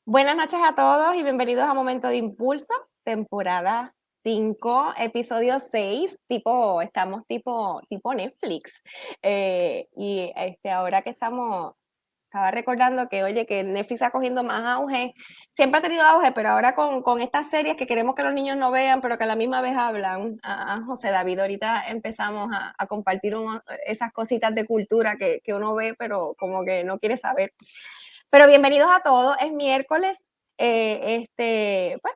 Buenas noches a todos y bienvenidos a Momento de Impulso, temporada 5, episodio 6, estamos tipo Netflix. Ahora que estaba recordando que, oye, que Netflix está cogiendo más auge, siempre ha tenido auge, pero ahora con estas series que queremos que los niños no vean, pero que a la misma vez hablan. José David, ahorita empezamos a compartir esas cositas de cultura que uno ve, pero como que no quiere saber. Pero bienvenidos a todos, es miércoles, pues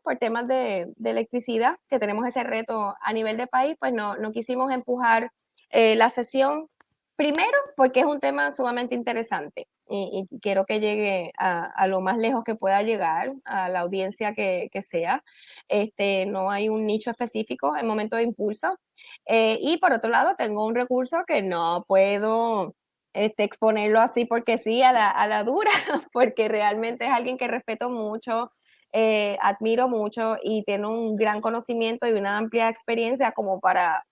por temas de electricidad, que tenemos ese reto a nivel de país, pues no quisimos empujar la sesión, primero porque es un tema sumamente interesante y quiero que llegue a lo más lejos que pueda llegar, a la audiencia que sea. No hay un nicho específico en momento de impulso. Y por otro lado, tengo un recurso que no puedo exponerlo así porque sí, a la dura, porque realmente es alguien que respeto mucho, admiro mucho y tiene un gran conocimiento y una amplia experiencia como para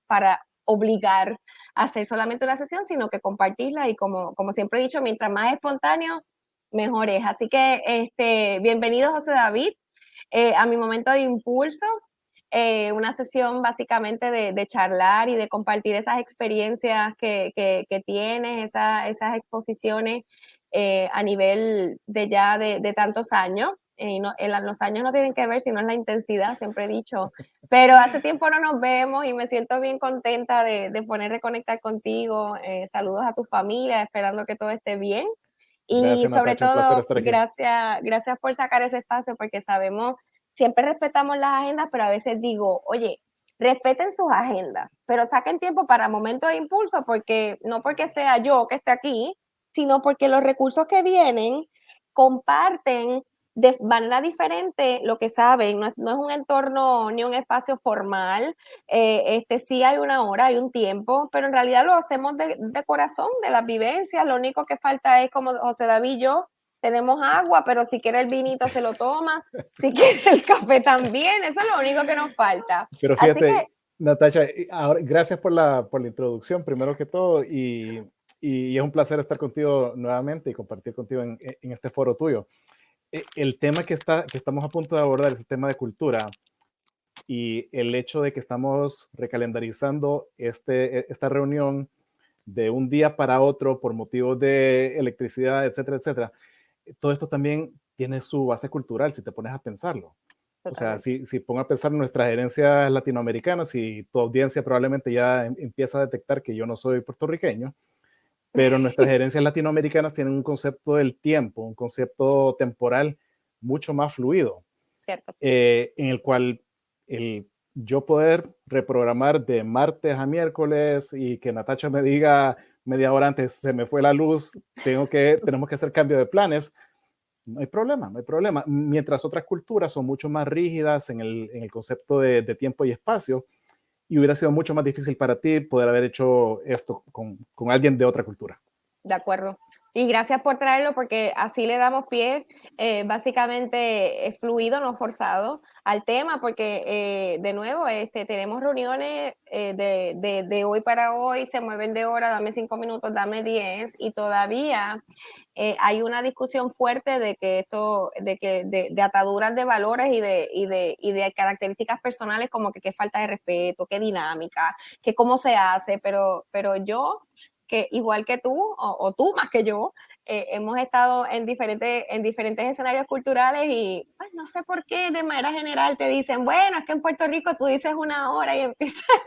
obligar a hacer solamente una sesión, sino que compartirla y como siempre he dicho, mientras más espontáneo, mejor es. Así que bienvenido José David a mi momento de impulso. Una sesión básicamente de charlar y de compartir esas experiencias que tienes, esas exposiciones a nivel de tantos años. Los años no tienen que ver, sino es la intensidad, siempre he dicho. Pero hace tiempo no nos vemos y me siento bien contenta de poder reconectar contigo. Saludos a tu familia, esperando que todo esté bien. Y Gracias, sobre Natacha, un placer todo, estar aquí. gracias por sacar ese espacio, porque sabemos, siempre respetamos las agendas, pero a veces digo, oye, respeten sus agendas, pero saquen tiempo para momentos de impulso, porque no porque sea yo que esté aquí, sino porque los recursos que vienen comparten de manera diferente lo que saben, no es un entorno ni un espacio formal, sí hay una hora, hay un tiempo, pero en realidad lo hacemos de corazón, de las vivencias. Lo único que falta es, como José David y yo, tenemos agua, pero si quiere el vinito se lo toma, si quiere el café también, eso es lo único que nos falta. Pero Así que fíjate, Natacha, ahora, gracias por la introducción, primero que todo, y es un placer estar contigo nuevamente y compartir contigo en este foro tuyo. El tema que estamos a punto de abordar es el tema de cultura y el hecho de que estamos recalendarizando esta reunión de un día para otro por motivos de electricidad, etcétera, etcétera. Todo esto también tiene su base cultural, si te pones a pensarlo. O sea, totalmente. si pongo a pensar en nuestras herencias latinoamericanas, y tu audiencia probablemente ya empieza a detectar que yo no soy puertorriqueño, pero nuestras herencias latinoamericanas tienen un concepto del tiempo, un concepto temporal mucho más fluido, Cierto. en el cual el yo poder reprogramar de martes a miércoles y que Natacha me diga media hora antes se me fue la luz, tenemos que hacer cambio de planes, no hay problema, no hay problema. Mientras otras culturas son mucho más rígidas en el concepto de tiempo y espacio, y hubiera sido mucho más difícil para ti poder haber hecho esto con alguien de otra cultura. De acuerdo. Y gracias por traerlo porque así le damos pie, básicamente fluido, no forzado, al tema, porque de nuevo tenemos reuniones de hoy para hoy, se mueven de hora, dame 5 minutos, dame 10, y todavía hay una discusión fuerte de que de ataduras de valores y de características personales, como que qué falta de respeto, qué dinámica, que cómo se hace, pero yo, que igual que tú, o tú más que yo, hemos estado en diferentes escenarios culturales y pues, no sé por qué de manera general te dicen, bueno, es que en Puerto Rico tú dices una hora y empiezan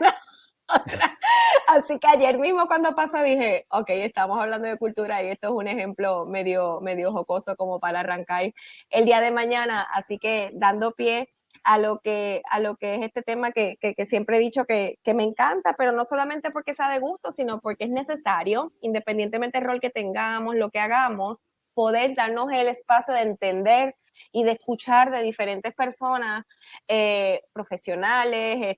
otra. Así que ayer mismo cuando pasó dije, ok, estamos hablando de cultura y esto es un ejemplo medio jocoso como para arrancar el día de mañana. Así que dando pie a lo que es este tema que siempre he dicho que me encanta, pero no solamente porque sea de gusto, sino porque es necesario, independientemente del rol que tengamos, lo que hagamos, poder darnos el espacio de entender y de escuchar de diferentes personas profesionales,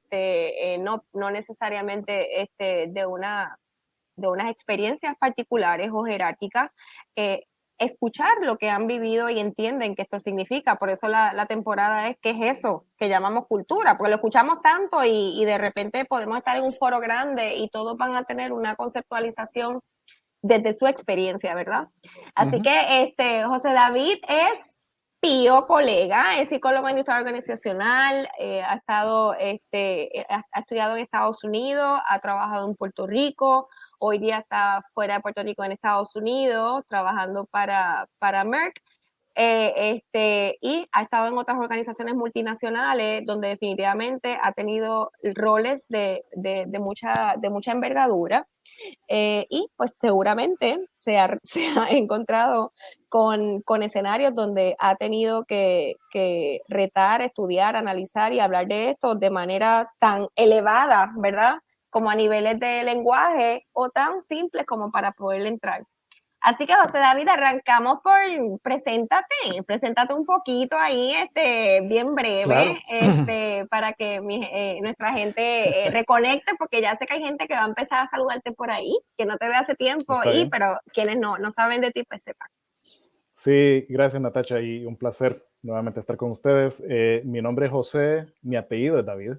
no necesariamente de unas experiencias particulares o jerárquicas, escuchar lo que han vivido y entienden que esto significa. Por eso la temporada es, ¿qué es eso que llamamos cultura? Porque lo escuchamos tanto y de repente podemos estar en un foro grande y todos van a tener una conceptualización desde su experiencia, ¿verdad? Uh Así -huh. que José David es Pío, colega, es psicólogo industrial organizacional, ha estudiado en Estados Unidos, ha trabajado en Puerto Rico, hoy día está fuera de Puerto Rico en Estados Unidos, trabajando para Merck. Y ha estado en otras organizaciones multinacionales donde definitivamente ha tenido roles de mucha envergadura. Y pues seguramente se ha encontrado con escenarios donde ha tenido que retar, estudiar, analizar y hablar de esto de manera tan elevada, ¿verdad? Como a niveles de lenguaje o tan simples como para poder entrar. Así que, José David, arrancamos por preséntate un poquito ahí, bien breve, Claro, para que nuestra gente reconecte, porque ya sé que hay gente que va a empezar a saludarte por ahí, que no te ve hace tiempo, está bien. pero quienes no saben de ti, pues sepan. Sí, gracias Natacha y un placer nuevamente estar con ustedes. Mi nombre es José, mi apellido es David.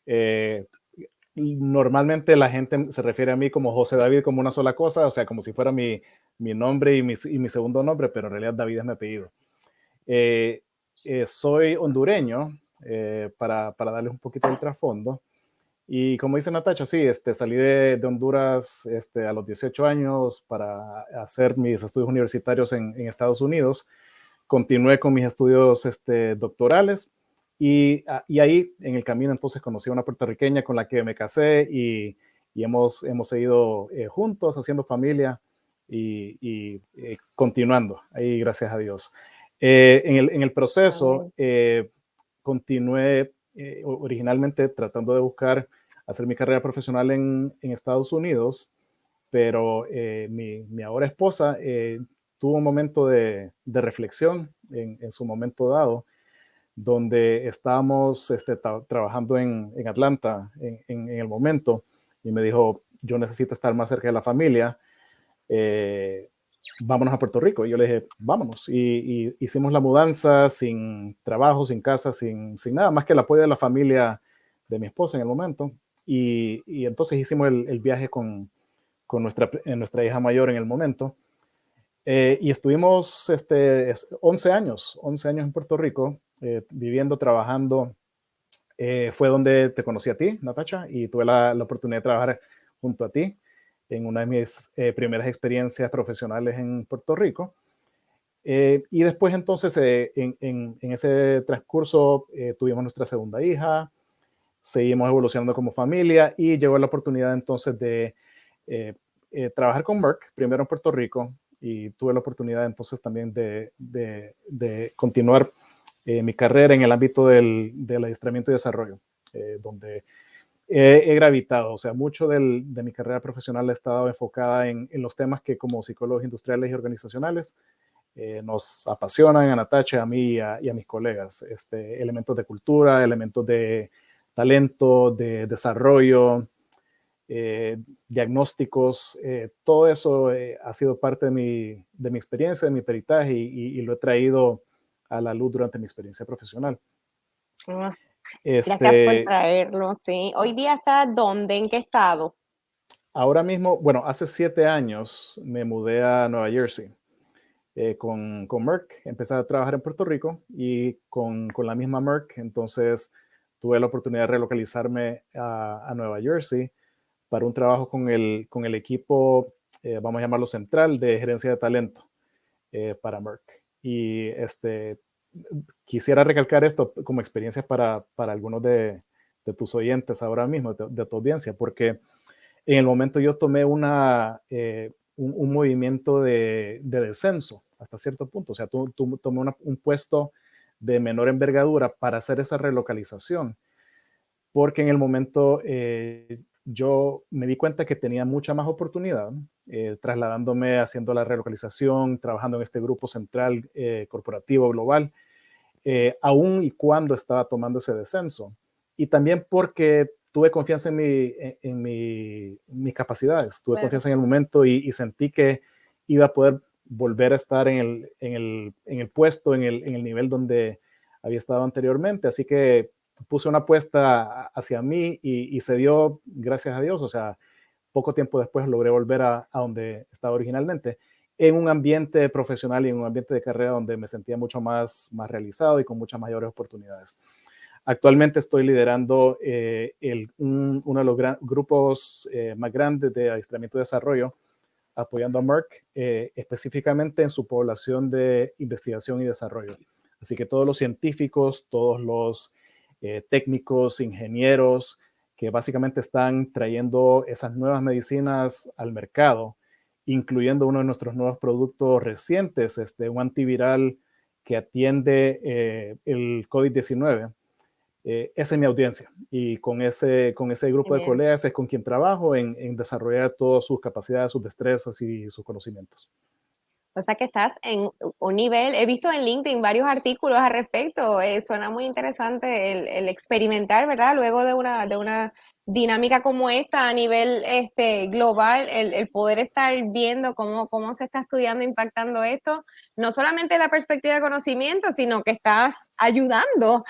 Eh, Normalmente la gente se refiere a mí como José David como una sola cosa, o sea, como si fuera mi nombre y mi segundo nombre, pero en realidad David es mi apellido. Soy hondureño, para darles un poquito del trasfondo. Y como dice Natacha, sí, salí de Honduras a los 18 años para hacer mis estudios universitarios en Estados Unidos. Continué con mis estudios doctorales y ahí en el camino entonces conocí a una puertorriqueña con la que me casé y hemos seguido juntos haciendo familia y continuando ahí, gracias a Dios. En el proceso Amén. continué originalmente tratando de buscar hacer mi carrera profesional en Estados Unidos, pero mi ahora esposa tuvo un momento de reflexión en su momento dado, donde estábamos trabajando en Atlanta en el momento, y me dijo, yo necesito estar más cerca de la familia, eh, vámonos a Puerto Rico. Y yo le dije, vámonos. Y hicimos la mudanza sin trabajo, sin casa, sin nada más que el apoyo de la familia de mi esposa en el momento. Y entonces hicimos el viaje con nuestra hija mayor en el momento. Y estuvimos 11 años en Puerto Rico, viviendo, trabajando. Fue donde te conocí a ti, Natacha, y tuve la oportunidad de trabajar junto a ti en una de mis primeras experiencias profesionales en Puerto Rico. Y después entonces, en ese transcurso, tuvimos nuestra segunda hija, seguimos evolucionando como familia y llegó la oportunidad entonces de eh, trabajar con Merck, primero en Puerto Rico, y tuve la oportunidad entonces también de continuar mi carrera en el ámbito del adiestramiento y desarrollo, donde he gravitado, o sea, mucho de mi carrera profesional ha estado enfocada en los temas que como psicólogos industriales y organizacionales nos apasionan a Natacha, a mí y a mis colegas. Elementos de cultura, elementos de talento, de desarrollo, diagnósticos, todo eso ha sido parte de mi experiencia, de mi peritaje y lo he traído a la luz durante mi experiencia profesional. Ah, gracias por Este, traerlo, sí. Hoy día está ¿dónde? ¿En qué estado? Ahora mismo, bueno, hace 7 años me mudé a Nueva Jersey con Merck. Empecé a trabajar en Puerto Rico y con la misma Merck, entonces tuve la oportunidad de relocalizarme a Nueva Jersey para un trabajo con el equipo, vamos a llamarlo central, de gerencia de talento para Merck. Y quisiera recalcar esto como experiencia para algunos de tus oyentes ahora mismo, de tu audiencia, porque en el momento yo tomé un movimiento de descenso hasta cierto punto. O sea, tomé un puesto de menor envergadura para hacer esa relocalización, porque en el momento yo me di cuenta que tenía mucha más oportunidad trasladándome, haciendo la relocalización, trabajando en este grupo central corporativo global, aún y cuando estaba tomando ese descenso. Y también porque tuve confianza mis capacidades, tuve Claro. confianza en el momento y sentí que iba a poder volver a estar en el puesto, en el nivel donde había estado anteriormente. Así que puse una apuesta hacia mí y se dio, gracias a Dios. O sea, poco tiempo después logré volver a donde estaba originalmente. en un ambiente profesional y en un ambiente de carrera donde me sentía mucho más realizado y con muchas mayores oportunidades. Actualmente estoy liderando uno de los grupos más grandes de adiestramiento y desarrollo, apoyando a Merck, específicamente en su población de investigación y desarrollo. Así que todos los científicos, todos los técnicos, ingenieros, que básicamente están trayendo esas nuevas medicinas al mercado, incluyendo uno de nuestros nuevos productos recientes, un antiviral que atiende el COVID-19. Esa es mi audiencia y con ese grupo de Bien. colegas es con quien trabajo en desarrollar todas sus capacidades, sus destrezas y sus conocimientos. O sea que estás en un nivel, he visto en LinkedIn varios artículos al respecto, suena muy interesante el experimentar, ¿verdad? Luego de una dinámica como esta a nivel global, el poder estar viendo cómo se está estudiando, impactando esto, no solamente la perspectiva de conocimiento, sino que estás ayudando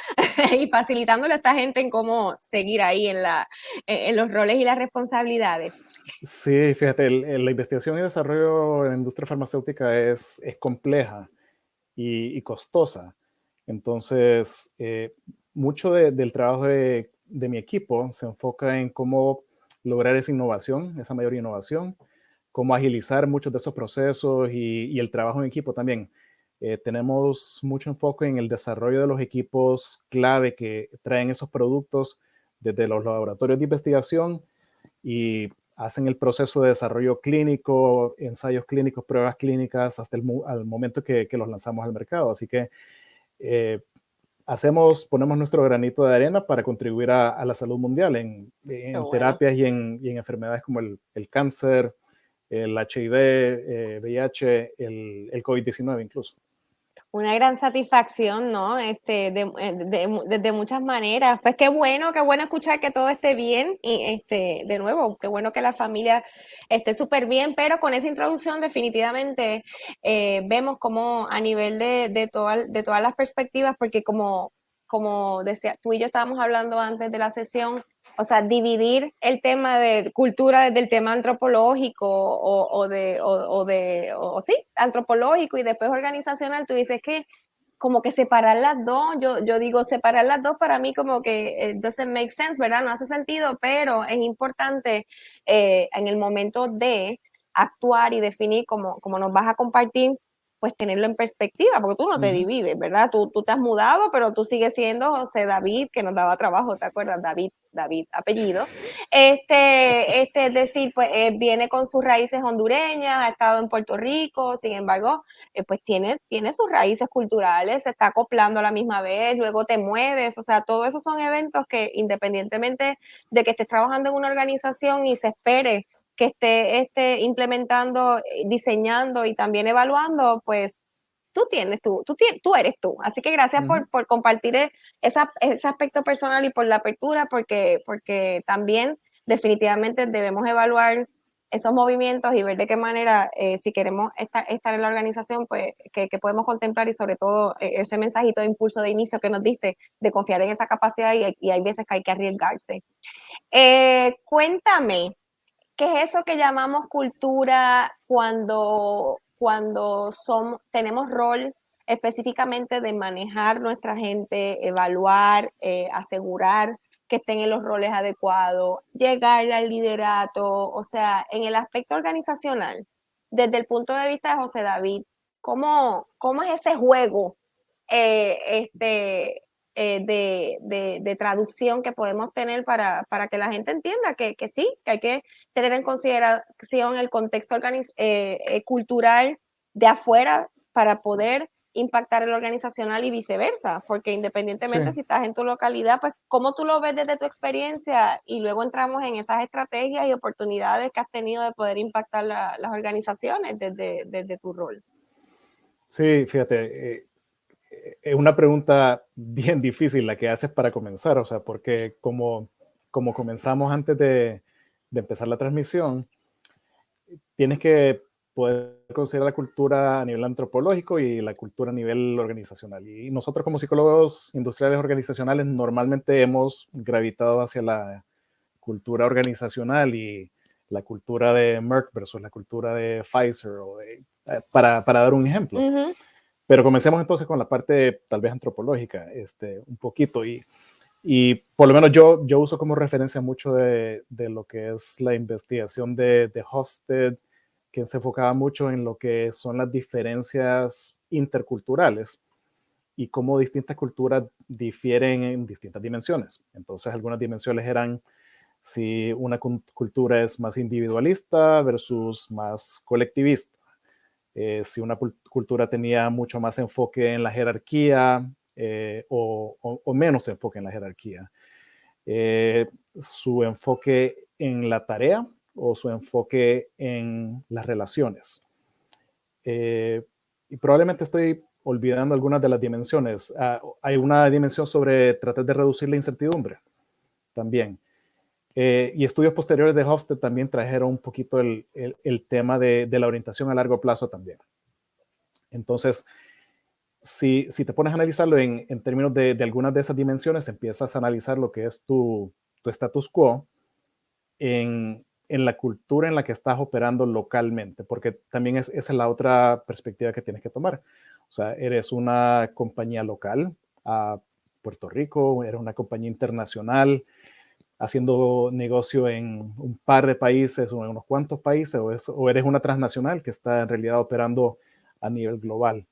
y facilitándole a esta gente en cómo seguir ahí en los roles y las responsabilidades. Sí, fíjate, la investigación y desarrollo en la industria farmacéutica es compleja y costosa. Entonces, mucho del trabajo de mi equipo se enfoca en cómo lograr esa innovación, esa mayor innovación, cómo agilizar muchos de esos procesos y el trabajo en equipo también. Tenemos mucho enfoque en el desarrollo de los equipos clave que traen esos productos desde los laboratorios de investigación y hacen el proceso de desarrollo clínico, ensayos clínicos, pruebas clínicas, hasta al momento que los lanzamos al mercado. Así que eh, ponemos nuestro granito de arena para contribuir a la salud mundial Qué en bueno. terapias y en enfermedades como el cáncer, el HIV, VIH, el COVID-19 incluso. Una gran satisfacción, ¿no? De muchas maneras. Pues qué bueno escuchar que todo esté bien y de nuevo, qué bueno que la familia esté súper bien, pero con esa introducción definitivamente vemos como a nivel de todas las perspectivas, porque como decía, tú y yo estábamos hablando antes de la sesión, o sea, dividir el tema de cultura desde el tema antropológico sí, antropológico y después organizacional, tú dices que como que separar las dos, yo digo separar las dos para mí como que doesn't make sense, ¿verdad? No hace sentido, pero es importante en el momento de actuar y definir cómo nos vas a compartir, pues tenerlo en perspectiva, porque tú no te Ujú. divides, ¿verdad? Tú te has mudado, pero tú sigues siendo José David, que nos daba trabajo, ¿te acuerdas? David, apellido. Es decir, pues viene con sus raíces hondureñas, ha estado en Puerto Rico, sin embargo, pues tiene sus raíces culturales, se está acoplando a la misma vez, luego te mueves, o sea, todo eso son eventos que independientemente de que estés trabajando en una organización y se espere que esté implementando, diseñando y también evaluando, pues tú eres tú. Así que gracias Ujú. por compartir ese aspecto personal y por la apertura, porque también definitivamente debemos evaluar esos movimientos y ver de qué manera, si queremos estar en la organización, pues que podemos contemplar y sobre todo ese mensajito de impulso de inicio que nos diste, de confiar en esa capacidad y hay veces que hay que arriesgarse. Cuéntame, ¿qué es eso que llamamos cultura cuando tenemos rol específicamente de manejar nuestra gente, evaluar, asegurar que estén en los roles adecuados, llegar al liderato, o sea, en el aspecto organizacional, desde el punto de vista de José David, ¿cómo es ese juego eh, este, de traducción que podemos tener para que la gente entienda que sí, que hay que tener en consideración el contexto cultural de afuera para poder impactar el organizacional y viceversa, porque Sí. independientemente si estás en tu localidad, pues cómo tú lo ves desde tu experiencia y luego entramos en esas estrategias y oportunidades que has tenido de poder impactar las organizaciones desde tu rol. Sí, fíjate, es una pregunta bien difícil la que haces para comenzar, o sea, porque como comenzamos antes de empezar la transmisión, tienes que poder considerar la cultura a nivel antropológico y la cultura a nivel organizacional. Y nosotros como psicólogos industriales organizacionales normalmente hemos gravitado hacia la cultura organizacional y la cultura de Merck versus la cultura de Pfizer o de para dar un ejemplo. Ujú. Pero comencemos entonces con la parte tal vez antropológica, un poquito. Y por lo menos yo uso como referencia mucho de lo que es la investigación de Hofstede, que se enfocaba mucho en lo que son las diferencias interculturales y cómo distintas culturas difieren en distintas dimensiones. Entonces, algunas dimensiones eran si una cultura es más individualista versus más colectivista, si una cultura tenía mucho más enfoque en la jerarquía o menos enfoque en la jerarquía, su enfoque en la tarea o su enfoque en las relaciones. Y probablemente estoy olvidando algunas de las dimensiones. Hay una dimensión sobre tratar de reducir la incertidumbre también. Y estudios posteriores de Hofstede también trajeron un poquito el tema de la orientación a largo plazo también. Entonces, si te pones a analizarlo en términos de algunas de esas dimensiones, empiezas a analizar lo que es tu status quo en la cultura en la que estás operando localmente, porque también esa es la otra perspectiva que tienes que tomar. O sea, eres una compañía local a Puerto Rico, eres una compañía internacional haciendo negocio en un par de países o en unos cuantos países, o eres una transnacional que está en realidad operando a nivel global.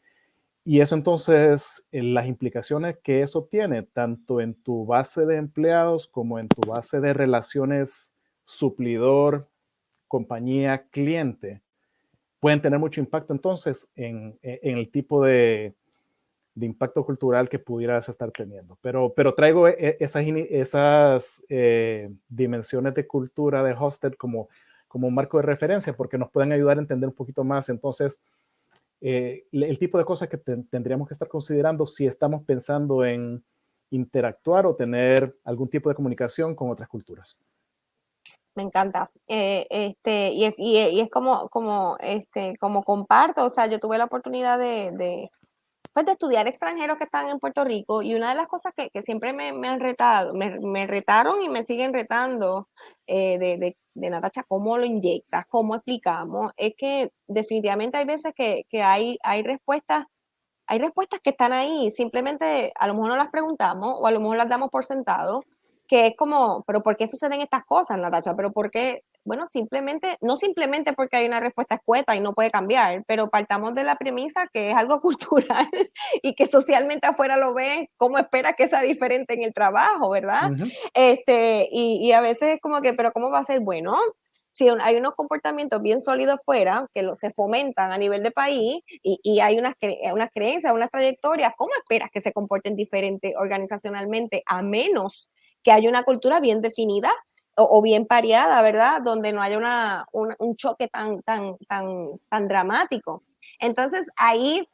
Y eso entonces, las implicaciones que eso tiene, tanto en tu base de empleados como en tu base de relaciones suplidor, compañía, cliente, pueden tener mucho impacto entonces en el tipo de impacto cultural que pudieras estar teniendo. Pero traigo esas dimensiones de cultura de Hosted como un marco de referencia porque nos pueden ayudar a entender un poquito más entonces el tipo de cosas que tendríamos que estar considerando si estamos pensando en interactuar o tener algún tipo de comunicación con otras culturas. Me encanta. Y es como comparto, o sea, yo tuve la oportunidad pues, de estudiar extranjeros que están en Puerto Rico y una de las cosas que siempre me han retado, me retaron y me siguen retando de Natacha, cómo lo inyectas, cómo explicamos, es que definitivamente hay veces que hay respuestas que están ahí, simplemente a lo mejor no las preguntamos o a lo mejor las damos por sentado, que es como, pero ¿por qué suceden estas cosas, Natacha? Pero ¿por qué? Bueno, simplemente, no simplemente porque hay una respuesta escueta y no puede cambiar, pero partamos de la premisa que es algo cultural y que socialmente afuera lo ven, ¿cómo espera que sea diferente en el trabajo, verdad? Uh -huh. Y a veces es como que, pero ¿cómo va a ser? Bueno, si hay unos comportamientos bien sólidos fuera, que se fomentan a nivel de país y hay unas creencias, unas trayectorias, ¿cómo esperas que se comporten diferente organizacionalmente a menos que haya una cultura bien definida o bien pareada, ¿verdad? Donde no haya un choque tan dramático. Entonces, ahí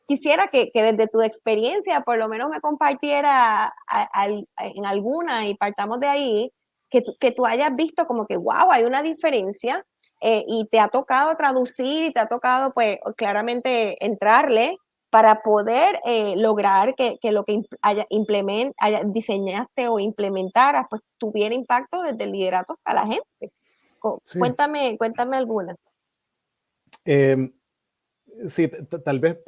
quisiera que desde tu experiencia por lo menos me compartiera en alguna y partamos de ahí, que tú hayas visto como que, wow, hay una diferencia y te ha tocado traducir y te ha tocado pues claramente entrarle para poder lograr que lo que diseñaste o implementaras pues tuviera impacto desde el liderato hasta la gente. Sí. Cuéntame alguna. Eh, sí, tal vez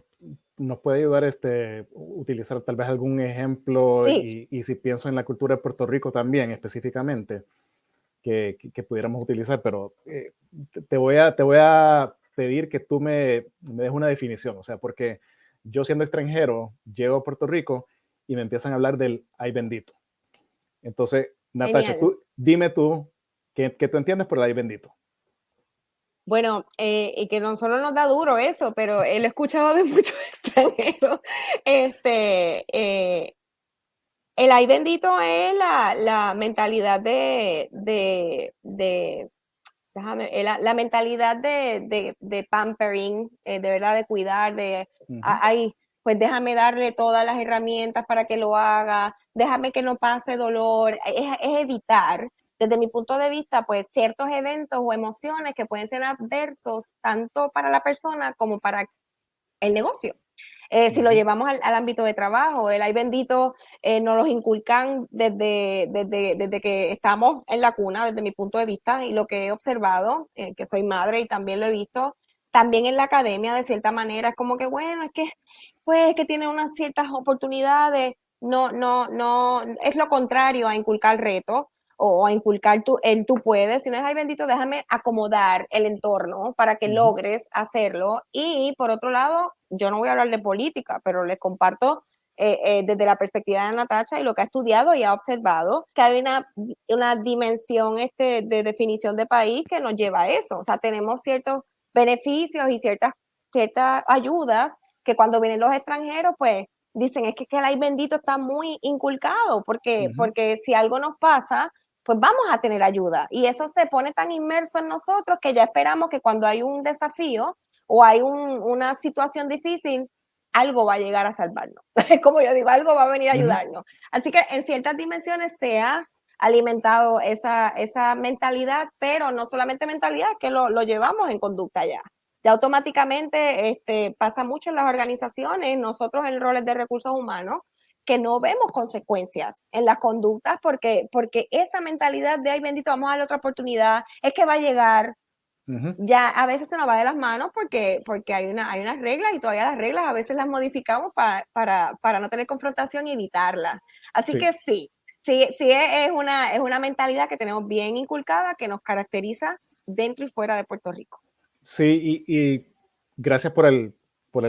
nos puede ayudar utilizar tal vez algún ejemplo Sí, y si pienso en la cultura de Puerto Rico también específicamente que pudiéramos utilizar, pero te voy a pedir que tú me des una definición, o sea, porque yo siendo extranjero llego a Puerto Rico y me empiezan a hablar del ay bendito. Entonces, Natasha, genial. dime tú qué tú entiendes por el ay bendito. Bueno, y que no solo nos da duro eso, pero él he escuchado de muchos extranjeros. Este, eh, el ay bendito es la mentalidad la mentalidad de pampering, de verdad, de cuidar, Uh -huh. ay, pues déjame darle todas las herramientas para que lo haga, déjame que no pase dolor, es evitar, desde mi punto de vista, pues ciertos eventos o emociones que pueden ser adversos tanto para la persona como para el negocio. Si lo llevamos al ámbito de trabajo, el ay bendito nos los inculcan desde que estamos en la cuna, desde mi punto de vista, y lo que he observado, que soy madre y también lo he visto, también en la academia, de cierta manera, es como que, bueno, es que, pues, es que tiene unas ciertas oportunidades. No, no, no, es lo contrario a inculcar reto o a inculcar el tú puedes, sino es, ay bendito, déjame acomodar el entorno para que Ujú. logres hacerlo. Y por otro lado, yo no voy a hablar de política, pero les comparto desde la perspectiva de Natacha y lo que ha estudiado y ha observado, que hay una dimensión de definición de país que nos lleva a eso. O sea, tenemos ciertos beneficios y ciertas ayudas que cuando vienen los extranjeros, pues dicen, es que el ay bendito está muy inculcado, Ujú. porque si algo nos pasa, pues vamos a tener ayuda. Y eso se pone tan inmerso en nosotros que ya esperamos que cuando hay un desafío o hay una situación difícil, algo va a llegar a salvarnos. Como yo digo, algo va a venir a Ujú. ayudarnos. Así que en ciertas dimensiones se ha alimentado esa mentalidad, pero no solamente mentalidad, que lo llevamos en conducta ya. Ya automáticamente pasa mucho en las organizaciones, nosotros en roles de recursos humanos, que no vemos consecuencias en las conductas porque esa mentalidad de, ay bendito, vamos a darle otra oportunidad, es que va a llegar, Ujú. ya a veces se nos va de las manos porque hay unas reglas y todavía las reglas a veces las modificamos para no tener confrontación y evitarlas. Así Sí, que sí, sí, sí es una mentalidad que tenemos bien inculcada, que nos caracteriza dentro y fuera de Puerto Rico. sí, y gracias por el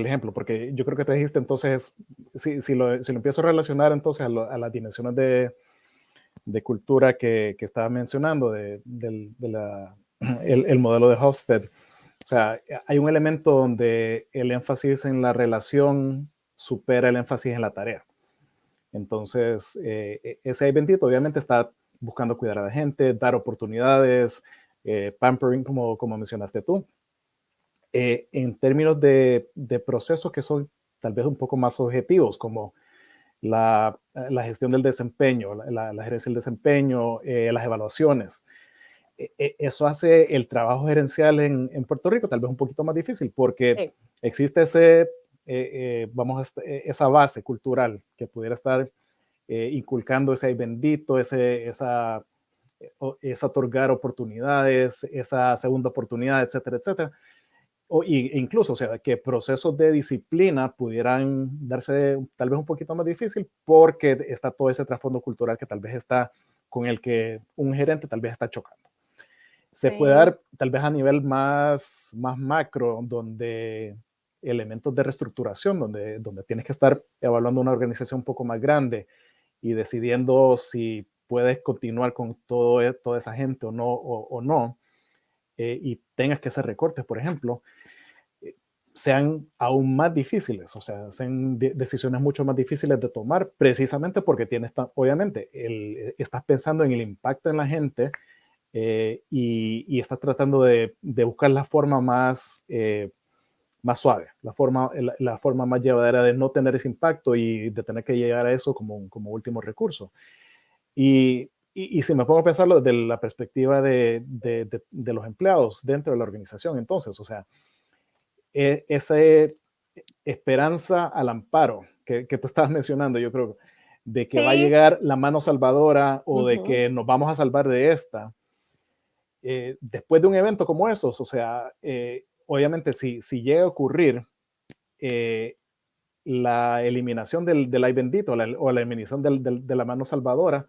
ejemplo, porque yo creo que te dijiste entonces, si lo empiezo a relacionar entonces a las dimensiones de cultura que estaba mencionando, el modelo de Hofstede, o sea, hay un elemento donde el énfasis en la relación supera el énfasis en la tarea. Entonces, ese ahí bendito obviamente está buscando cuidar a la gente, dar oportunidades, pampering, como mencionaste tú. En términos de procesos que son tal vez un poco más objetivos, como la gestión del desempeño, la gerencia del desempeño, las evaluaciones. Eso hace el trabajo gerencial en Puerto Rico tal vez un poquito más difícil porque Sí, existe esa base cultural que pudiera estar inculcando ese bendito, esa otorgar oportunidades, esa segunda oportunidad, etcétera, etcétera. Incluso, o sea, que procesos de disciplina pudieran darse tal vez un poquito más difícil porque está todo ese trasfondo cultural que tal vez está con el que un gerente tal vez está chocando. Se puede sí, dar tal vez a nivel más macro, donde elementos de reestructuración, donde tienes que estar evaluando una organización un poco más grande y decidiendo si puedes continuar con toda esa gente o no, y tengas que hacer recortes, por ejemplo, sean aún más difíciles, o sea, sean decisiones mucho más difíciles de tomar, precisamente porque tienes, obviamente, estás pensando en el impacto en la gente y estás tratando de buscar la forma más suave, la forma más llevadera de no tener ese impacto y de tener que llegar a eso como último recurso. Y si me pongo a pensarlo desde la perspectiva de los empleados dentro de la organización, entonces, o sea, esa esperanza al amparo que tú estabas mencionando, yo creo, de que va a sí, llegar la mano salvadora o de ujú, que nos vamos a salvar de esta, después de un evento como esos, o sea, obviamente si llega a ocurrir eh, la eliminación del ay bendito o la eliminación de la mano salvadora,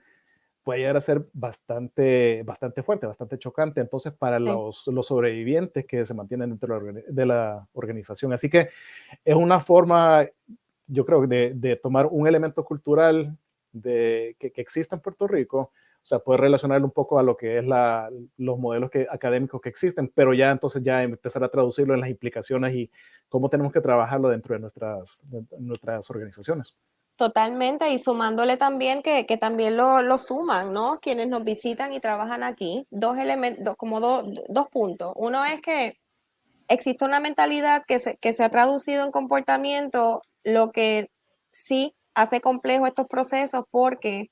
puede llegar a ser bastante fuerte, bastante chocante, entonces para sí. los sobrevivientes que se mantienen dentro de la organización. Así que es una forma, yo creo, de tomar un elemento cultural que existe en Puerto Rico, o sea, puede relacionarlo un poco a lo que es los modelos académicos que existen, pero ya entonces ya empezar a traducirlo en las implicaciones y cómo tenemos que trabajarlo dentro de nuestras organizaciones. Totalmente, y sumándole también que también lo suman, ¿no? Quienes nos visitan y trabajan aquí, dos elementos, como dos puntos. Uno es que existe una mentalidad que se ha traducido en comportamiento, lo que sí hace complejo estos procesos porque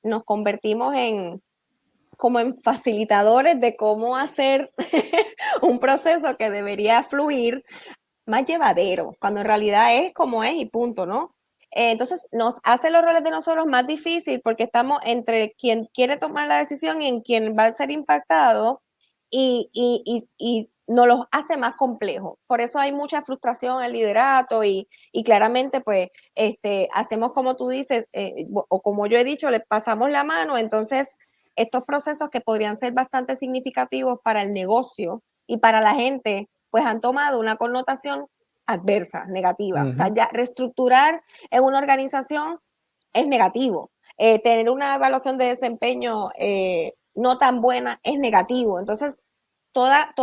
nos convertimos como en facilitadores de cómo hacer un proceso que debería fluir más llevadero, cuando en realidad es como es y punto, ¿no? Entonces nos hace los roles de nosotros más difícil porque estamos entre quien quiere tomar la decisión y en quien va a ser impactado y nos los hace más complejos. Por eso hay mucha frustración en el liderato y claramente pues hacemos como tú dices, o como yo he dicho, le pasamos la mano, entonces estos procesos que podrían ser bastante significativos para el negocio y para la gente, pues han tomado una connotación adversa, negativa. O sea, ya reestructurar en una organización es negativo. Tener una evaluación de desempeño no tan buena es negativo. Entonces, toda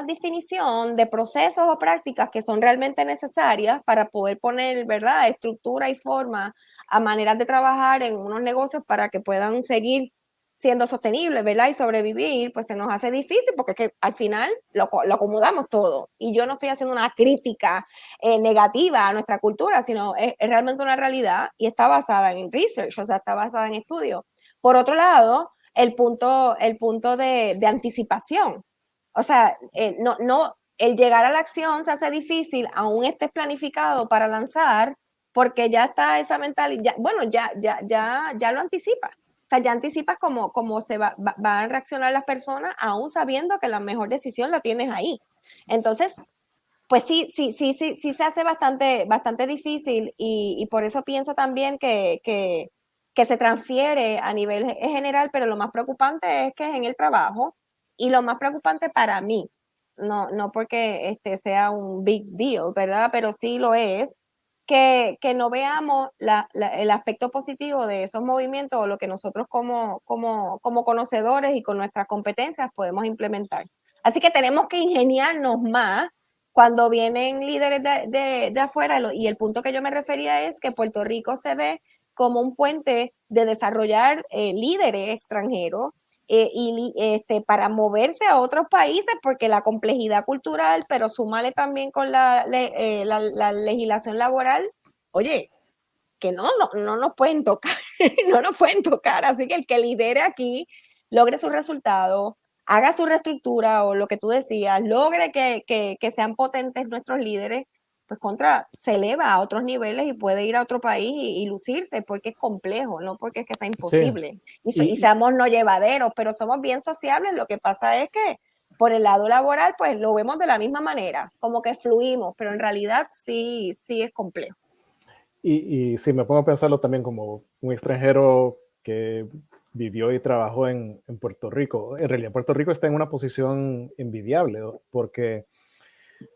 definición de procesos o prácticas que son realmente necesarias para poder poner, ¿verdad?, estructura y forma a maneras de trabajar en unos negocios para que puedan seguir siendo sostenibles, ¿verdad?, y sobrevivir, pues se nos hace difícil porque es que al final lo acomodamos todo. Y yo no estoy haciendo una crítica negativa a nuestra cultura, sino es realmente una realidad y está basada en research, o sea, está basada en estudios. Por otro lado, el punto de anticipación. O sea, el llegar a la acción se hace difícil, aún estés planificado para lanzar, porque ya está esa mentalidad, bueno, ya lo anticipas. O sea, ya anticipas cómo se van a reaccionar las personas, aún sabiendo que la mejor decisión la tienes ahí. Entonces, pues sí se hace bastante difícil y por eso pienso también que se transfiere a nivel general, pero lo más preocupante es que es en el trabajo y lo más preocupante para mí, no porque sea un big deal, ¿verdad? Pero sí lo es, que no veamos el aspecto positivo de esos movimientos o lo que nosotros como conocedores y con nuestras competencias podemos implementar. Así que tenemos que ingeniarnos más cuando vienen líderes de afuera, y el punto que yo me refería es que Puerto Rico se ve como un puente de desarrollar líderes extranjeros para moverse a otros países, porque la complejidad cultural, pero súmale también con la legislación laboral, oye, que no nos pueden tocar, no nos pueden tocar, así que el que lidere aquí logre su resultado, haga su reestructura o lo que tú decías, logre que sean potentes nuestros líderes, pues se eleva a otros niveles y puede ir a otro país y lucirse, porque es complejo, no porque es que sea Sí. imposible. Y seamos no llevaderos, pero somos bien sociables. Lo que pasa es que por el lado laboral, pues lo vemos de la misma manera, como que fluimos, pero en realidad sí es complejo. Y si me pongo a pensarlo también como un extranjero que vivió y trabajó en Puerto Rico, en realidad Puerto Rico está en una posición envidiable, ¿no? Porque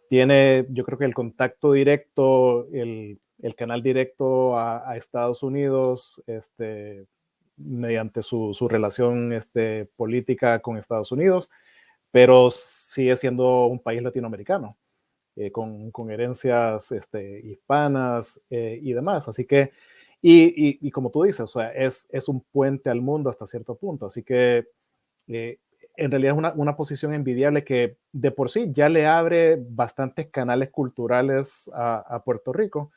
tiene, yo creo que el contacto directo, el canal directo a Estados Unidos, mediante su relación política con Estados Unidos, pero sigue siendo un país latinoamericano. Con herencias hispanas y demás. Así que, y como tú dices, o sea, es un puente al mundo hasta cierto punto. Así que en realidad es una posición envidiable que de por sí ya le abre bastantes canales culturales a Puerto Rico.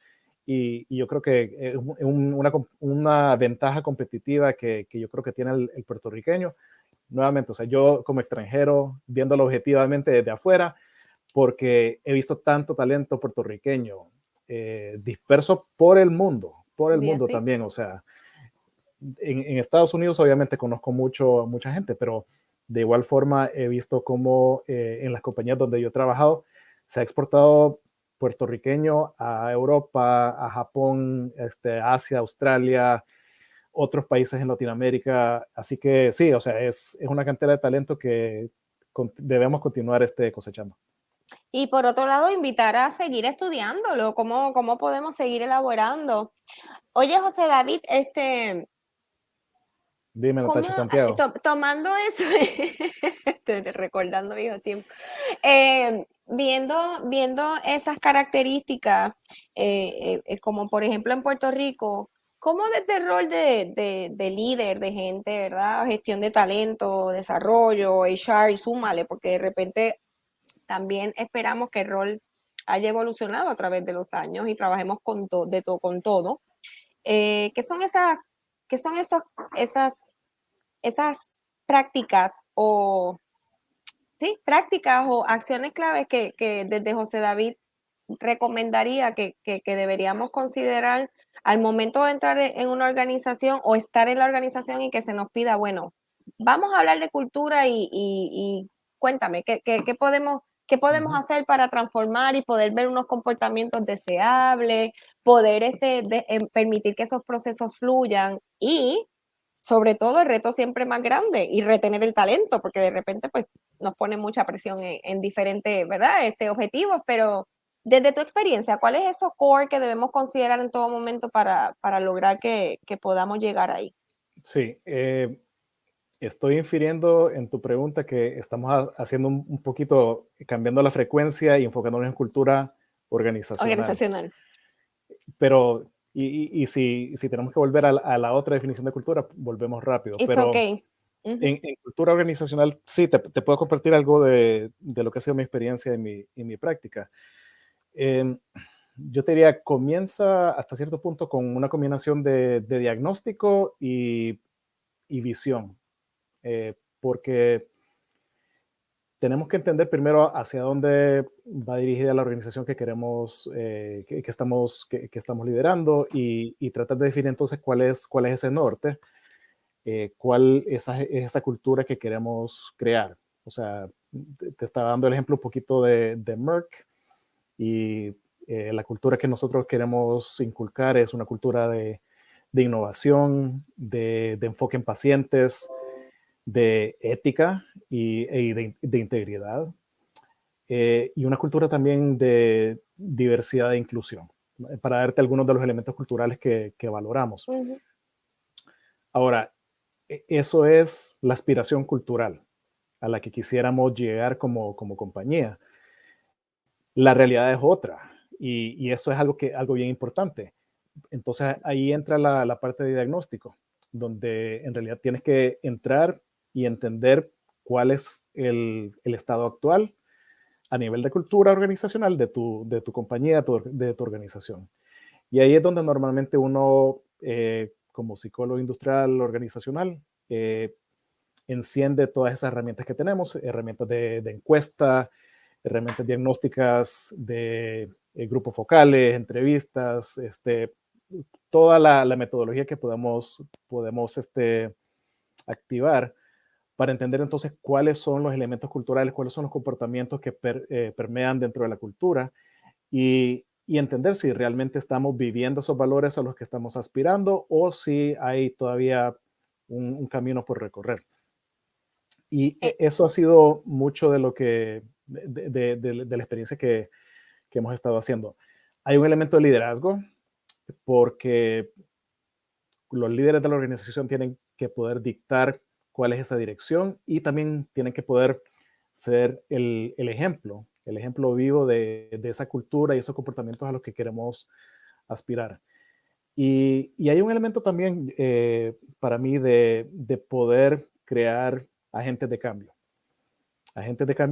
Y yo creo que es una ventaja competitiva que yo creo que tiene el puertorriqueño. Nuevamente, o sea, yo como extranjero, viéndolo objetivamente desde afuera, porque he visto tanto talento puertorriqueño disperso por el mundo Sí. también. O sea, en Estados Unidos obviamente conozco mucha gente, pero de igual forma he visto cómo en las compañías donde yo he trabajado se ha exportado puertorriqueño a Europa, a Japón, Asia, Australia, otros países en Latinoamérica. Así que sí, o sea, es una cantidad de talento que debemos continuar cosechando. Y por otro lado, invitar a seguir estudiándolo, cómo podemos seguir elaborando. Oye, José David, Dime, ¿cómo, Natacha Santiago. tomando eso, estoy recordando viejo tiempo, viendo esas características, como por ejemplo en Puerto Rico, ¿cómo desde el rol de líder, de gente, ¿verdad? Gestión de talento, desarrollo, HR, súmale, porque de repente también esperamos que el rol haya evolucionado a través de los años y trabajemos con todo. ¿Qué son esas prácticas prácticas o acciones claves que desde José David recomendaría que deberíamos considerar al momento de entrar en una organización o estar en la organización y que se nos pida, bueno, vamos a hablar de cultura y Cuéntame, ¿qué podemos hacer para transformar y poder ver unos comportamientos deseables, poder permitir que esos procesos fluyan y, sobre todo, el reto siempre más grande y retener el talento, porque de repente pues nos pone mucha presión en diferentes, ¿verdad? Objetivos, pero desde tu experiencia, ¿cuál es eso core que debemos considerar en todo momento para lograr que podamos llegar ahí? Sí, estoy infiriendo en tu pregunta que estamos haciendo un poquito, cambiando la frecuencia y enfocándonos en cultura organizacional. Organizacional. Pero, si tenemos que volver a la otra definición de cultura, volvemos rápido. It's Pero okay. Ujú. en cultura organizacional, sí, te puedo compartir algo de lo que ha sido mi experiencia y mi práctica. Em, yo te diría, comienza hasta cierto punto con una combinación de diagnóstico y visión, porque tenemos que entender primero hacia dónde va dirigida la organización que queremos, que estamos liderando y tratar de definir entonces cuál es ese norte, cuál es esa cultura que queremos crear. O sea, te estaba dando el ejemplo un poquito de Merck y la cultura que nosotros queremos inculcar es una cultura de innovación, de enfoque en pacientes, de ética y de integridad, y una cultura también de diversidad e inclusión, para darte algunos de los elementos culturales que valoramos. Ujú. Ahora, eso es la aspiración cultural a la que quisiéramos llegar como compañía. La realidad es otra, y eso es algo bien importante. Entonces ahí entra la parte de diagnóstico, donde en realidad tienes que entrar y entender cuál es el estado actual a nivel de cultura organizacional de tu compañía, de tu organización. Y ahí es donde normalmente uno, como psicólogo industrial organizacional, enciende todas esas herramientas que tenemos, herramientas de encuesta, herramientas diagnósticas de grupos focales, entrevistas, toda la metodología que podemos activar para entender entonces cuáles son los elementos culturales, cuáles son los comportamientos que permean dentro de la cultura y entender si realmente estamos viviendo esos valores a los que estamos aspirando o si hay todavía un camino por recorrer. Y Eh, eso ha sido mucho de lo que, de la experiencia que hemos estado haciendo. Hay un elemento de liderazgo porque los líderes de la organización tienen que poder dictar cuál es esa dirección y también tienen que poder ser el ejemplo vivo de esa cultura y esos comportamientos a los que queremos aspirar. Y hay un elemento también para mí de poder crear agentes de cambio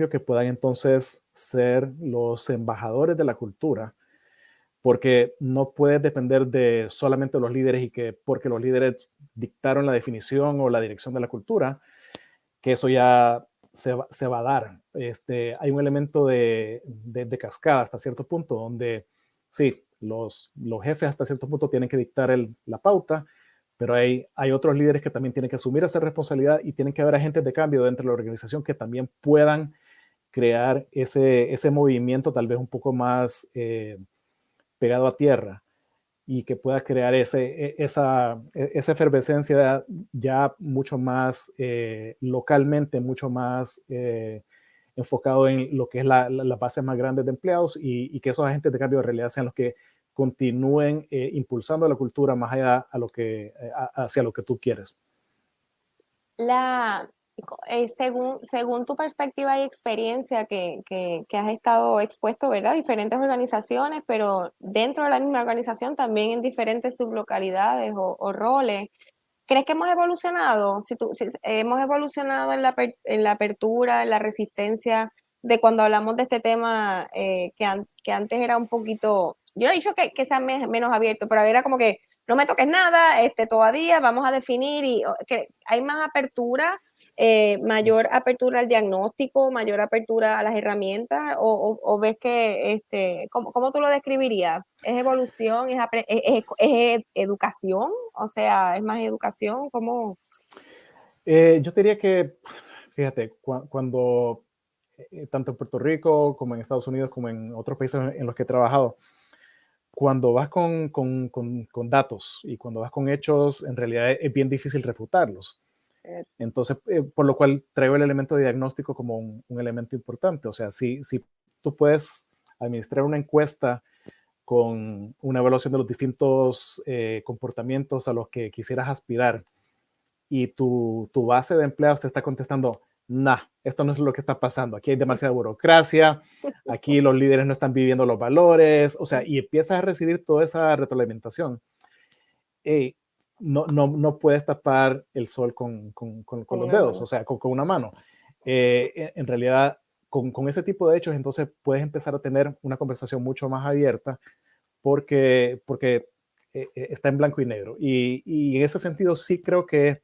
que puedan entonces ser los embajadores de la cultura, porque no puedes depender de solamente los líderes y que porque los líderes dictaron la definición o la dirección de la cultura, que eso ya se va a dar. Hay un elemento de cascada hasta cierto punto, donde sí, los jefes hasta cierto punto tienen que dictar la pauta, pero hay otros líderes que también tienen que asumir esa responsabilidad y tienen que haber agentes de cambio dentro de la organización que también puedan crear ese movimiento tal vez un poco más pegado a tierra y que pueda crear esa efervescencia ya mucho más localmente, mucho más enfocado en lo que es la base más grande de empleados y que esos agentes de cambio de realidad sean los que continúen impulsando la cultura más allá hacia lo que tú quieres. la, según tu perspectiva y experiencia que has estado expuesto, ¿verdad? Diferentes organizaciones, pero dentro de la misma organización también en diferentes sublocalidades o roles. ¿Crees que hemos evolucionado? Si hemos evolucionado en la apertura, en la resistencia de cuando hablamos de este tema, que antes era un poquito, yo no he dicho que sea menos abierto, pero era como que no me toques nada, todavía vamos a definir y que hay más apertura, mayor apertura al diagnóstico, mayor apertura a las herramientas, o ves que, ¿cómo tú lo describirías? ¿Es evolución? ¿Es educación? O sea, ¿es más educación? ¿Cómo? Yo diría que, fíjate, cuando tanto en Puerto Rico como en Estados Unidos, como en otros países en los que he trabajado, cuando vas con datos y cuando vas con hechos, en realidad es bien difícil refutarlos. Eh, Entonces, por lo cual traigo el elemento de diagnóstico como un elemento importante. O sea, si tú puedes administrar una encuesta con una evaluación de los distintos comportamientos a los que quisieras aspirar y tu base de empleados te está contestando, nah, esto no es lo que está pasando, aquí hay demasiada burocracia, aquí los líderes no están viviendo los valores, o sea, y empiezas a recibir toda esa retroalimentación. Hey, no puedes tapar el sol con los una dedos, o mano. sea, con una mano. En realidad, con ese tipo de hechos, entonces puedes empezar a tener una conversación mucho más abierta porque está en blanco y negro. Y en ese sentido sí creo que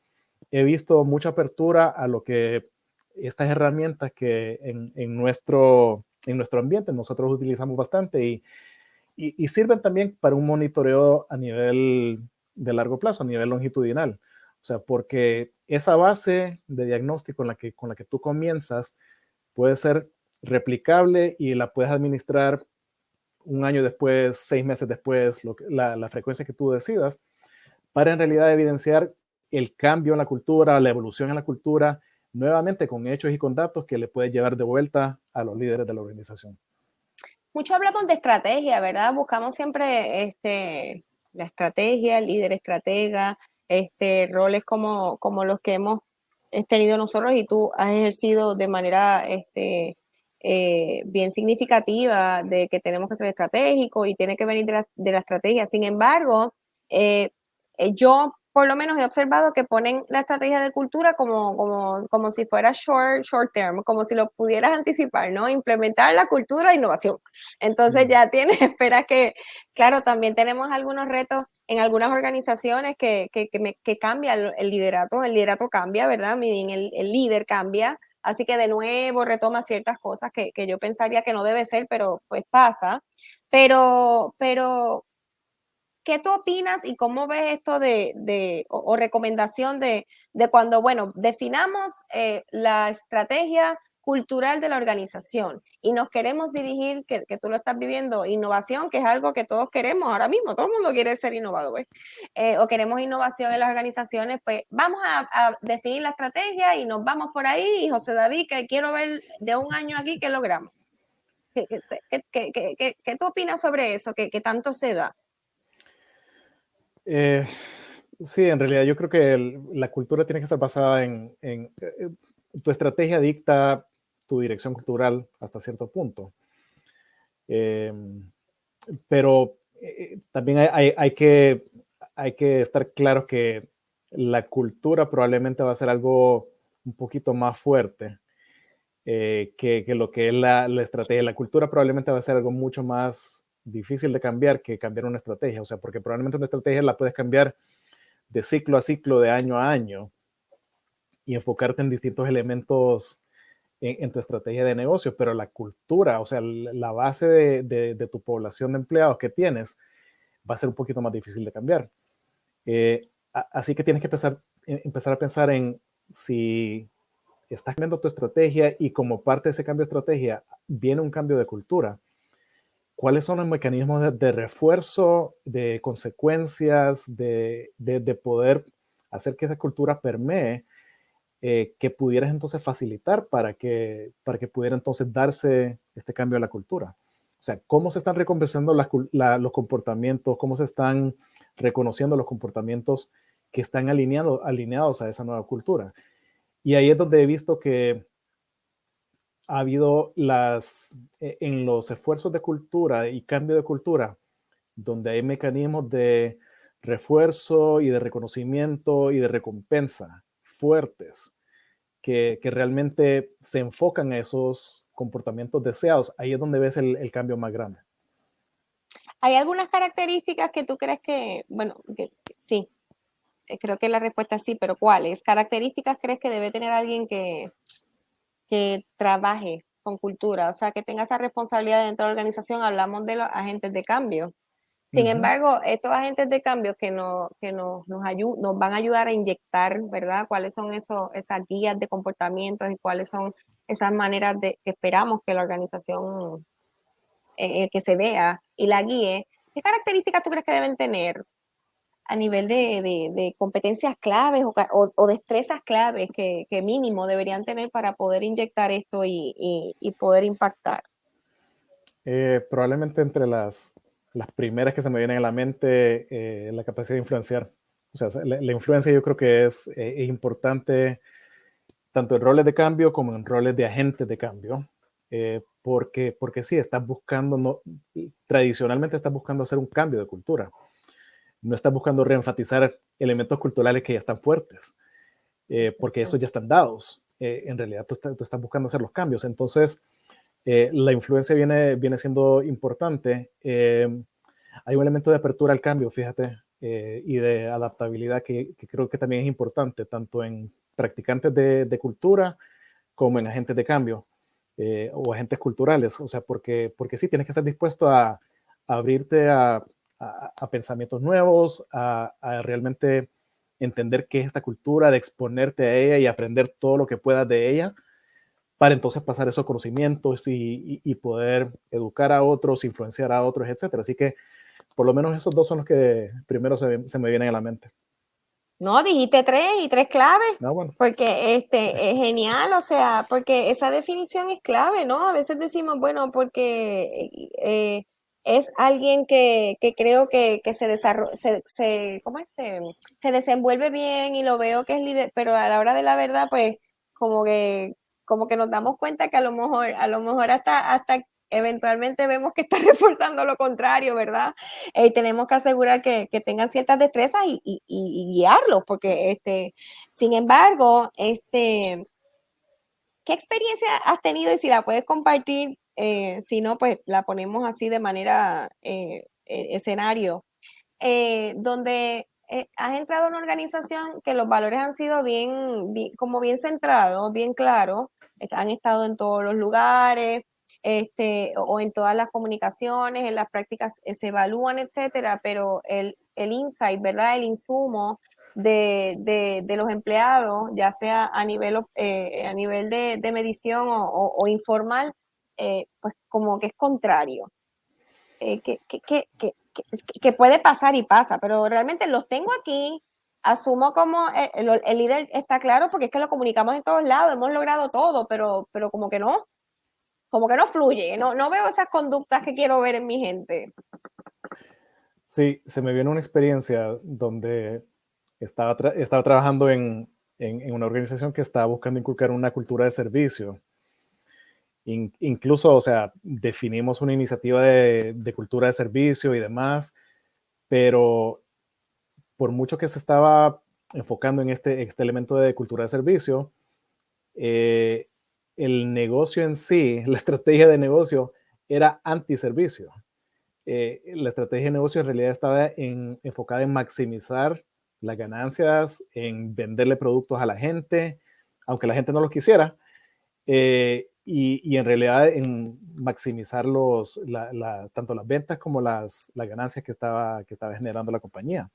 he visto mucha apertura a lo que estas herramientas que en nuestro ambiente nosotros utilizamos bastante y sirven también para un monitoreo a nivel de largo plazo, a nivel longitudinal. O sea, porque esa base de diagnóstico con la que tú comienzas puede ser replicable y la puedes administrar un año después, 6 meses después, la frecuencia que tú decidas, para en realidad evidenciar el cambio en la cultura, la evolución en la cultura, nuevamente con hechos y con datos que le puede llevar de vuelta a los líderes de la organización. Mucho hablamos de estrategia, ¿verdad? Buscamos siempre la estrategia, el líder estratega, roles como los que hemos tenido nosotros y tú has ejercido de manera bien significativa de que tenemos que ser estratégicos y tiene que venir de la estrategia. Sin embargo, yo por lo menos he observado que ponen la estrategia de cultura como si fuera short term, como si lo pudieras anticipar, ¿no? Implementar la cultura de innovación. Entonces ya tienes, espera que, claro, también tenemos algunos retos en algunas organizaciones que cambia el liderato cambia, ¿verdad? El líder cambia, así que de nuevo retoma ciertas cosas que yo pensaría que no debe ser, pero pues pasa. Pero ¿qué tú opinas y cómo ves esto o recomendación de cuando, bueno, definamos la estrategia cultural de la organización y nos queremos dirigir, que tú lo estás viviendo, innovación, que es algo que todos queremos ahora mismo, todo el mundo quiere ser innovador, ¿ves? O queremos innovación en las organizaciones, pues vamos a definir la estrategia y nos vamos por ahí y José David, que quiero ver de un año aquí qué logramos. ¿Qué tú opinas sobre eso? ¿Qué tanto se da? Eh, sí, en realidad yo creo que la cultura tiene que estar basada tu estrategia dicta tu dirección cultural hasta cierto punto. Eh, pero también hay que estar claro que la cultura probablemente va a ser algo un poquito más fuerte que lo que es la estrategia. La cultura probablemente va a ser algo mucho más difícil de cambiar que cambiar una estrategia. O sea, porque probablemente una estrategia la puedes cambiar de ciclo a ciclo, de año a año, y enfocarte en distintos elementos en tu estrategia de negocio, pero la cultura, o sea, la base de tu población de empleados que tienes, va a ser un poquito más difícil de cambiar. Así que tienes que empezar a pensar en si estás cambiando tu estrategia y como parte de ese cambio de estrategia viene un cambio de cultura. ¿Cuáles son los mecanismos de refuerzo, de consecuencias, de poder hacer que esa cultura permee, que pudieras entonces facilitar para que pudiera entonces darse este cambio a la cultura? O sea, ¿cómo se están recompensando los comportamientos? ¿Cómo se están reconociendo los comportamientos que están alineados a esa nueva cultura? Y ahí es donde he visto que ha habido en los esfuerzos de cultura y cambio de cultura, donde hay mecanismos de refuerzo y de reconocimiento y de recompensa fuertes que realmente se enfocan a esos comportamientos deseados, ahí es donde ves el cambio más grande. ¿Hay algunas características que tú crees bueno, sí, creo que la respuesta es sí, pero ¿cuáles características crees que debe tener alguien que trabaje con cultura? O sea, que tenga esa responsabilidad dentro de la organización. Hablamos de los agentes de cambio. Sin embargo, estos agentes de cambio nos van a ayudar a inyectar, ¿verdad? ¿Cuáles son esas guías de comportamientos y cuáles son esas maneras que esperamos que la organización que se vea y la guíe, ¿qué características tú crees que deben tener a nivel de competencias claves o destrezas claves que mínimo deberían tener para poder inyectar esto y poder impactar? Probablemente entre las primeras que se me vienen a la mente, la capacidad de influenciar. O sea, la influencia yo creo que es importante tanto en roles de cambio como en roles de agentes de cambio, porque sí, estás buscando, no, tradicionalmente estás buscando hacer un cambio de cultura, no estás buscando reenfatizar elementos culturales que ya están fuertes, porque esos ya están dados. En realidad tú estás buscando hacer los cambios. Entonces, la influencia viene siendo importante. Hay un elemento de apertura al cambio, fíjate, y de adaptabilidad que creo que también es importante, tanto en practicantes de cultura como en agentes de cambio o agentes culturales. O sea, porque sí, tienes que estar dispuesto a abrirte a pensamientos nuevos, a realmente entender qué es esta cultura, de exponerte a ella y aprender todo lo que puedas de ella, para entonces pasar esos conocimientos y poder educar a otros, influenciar a otros, etcétera. Así que por lo menos esos dos son los que primero se me vienen a la mente. No, dijiste tres y tres claves, No, bueno, porque es genial, o sea, porque esa definición es clave, ¿no? A veces decimos, bueno, porque es alguien que creo que se desarrolla, ¿cómo es? Se desenvuelve bien y lo veo que es líder, pero a la hora de la verdad, pues, como que, como que nos damos cuenta que a lo mejor hasta eventualmente vemos que está reforzando lo contrario, ¿verdad? Tenemos que asegurar que tengan ciertas destrezas y guiarlos, porque sin embargo, ¿qué experiencia has tenido? Y si la puedes compartir, si no, pues la ponemos así de manera escenario, donde has entrado a una organización que los valores han sido como bien centrados, bien claros, han estado en todos los lugares, o en todas las comunicaciones, en las prácticas se evalúan, etcétera, pero el insight, ¿verdad? El insumo de los empleados, ya sea a nivel de medición o informal, pues como que es contrario. Que puede pasar y pasa, pero realmente los tengo aquí, asumo como el líder está claro porque es que lo comunicamos en todos lados, hemos logrado todo, pero como que no fluye, no veo esas conductas que quiero ver en mi gente. sí, se me viene una experiencia donde estaba trabajando en una organización que estaba buscando inculcar una cultura de servicio. Incluso, o sea, definimos una iniciativa de cultura de servicio y demás, pero por mucho que se estaba enfocando en este elemento de cultura de servicio, eh, el negocio en sí, la estrategia de negocio era anti-servicio. La estrategia de negocio en realidad estaba enfocada en maximizar las ganancias, en venderle productos a la gente, aunque la gente no los quisiera, y en realidad en maximizar tanto las ventas como las ganancias que estaba generando la compañía.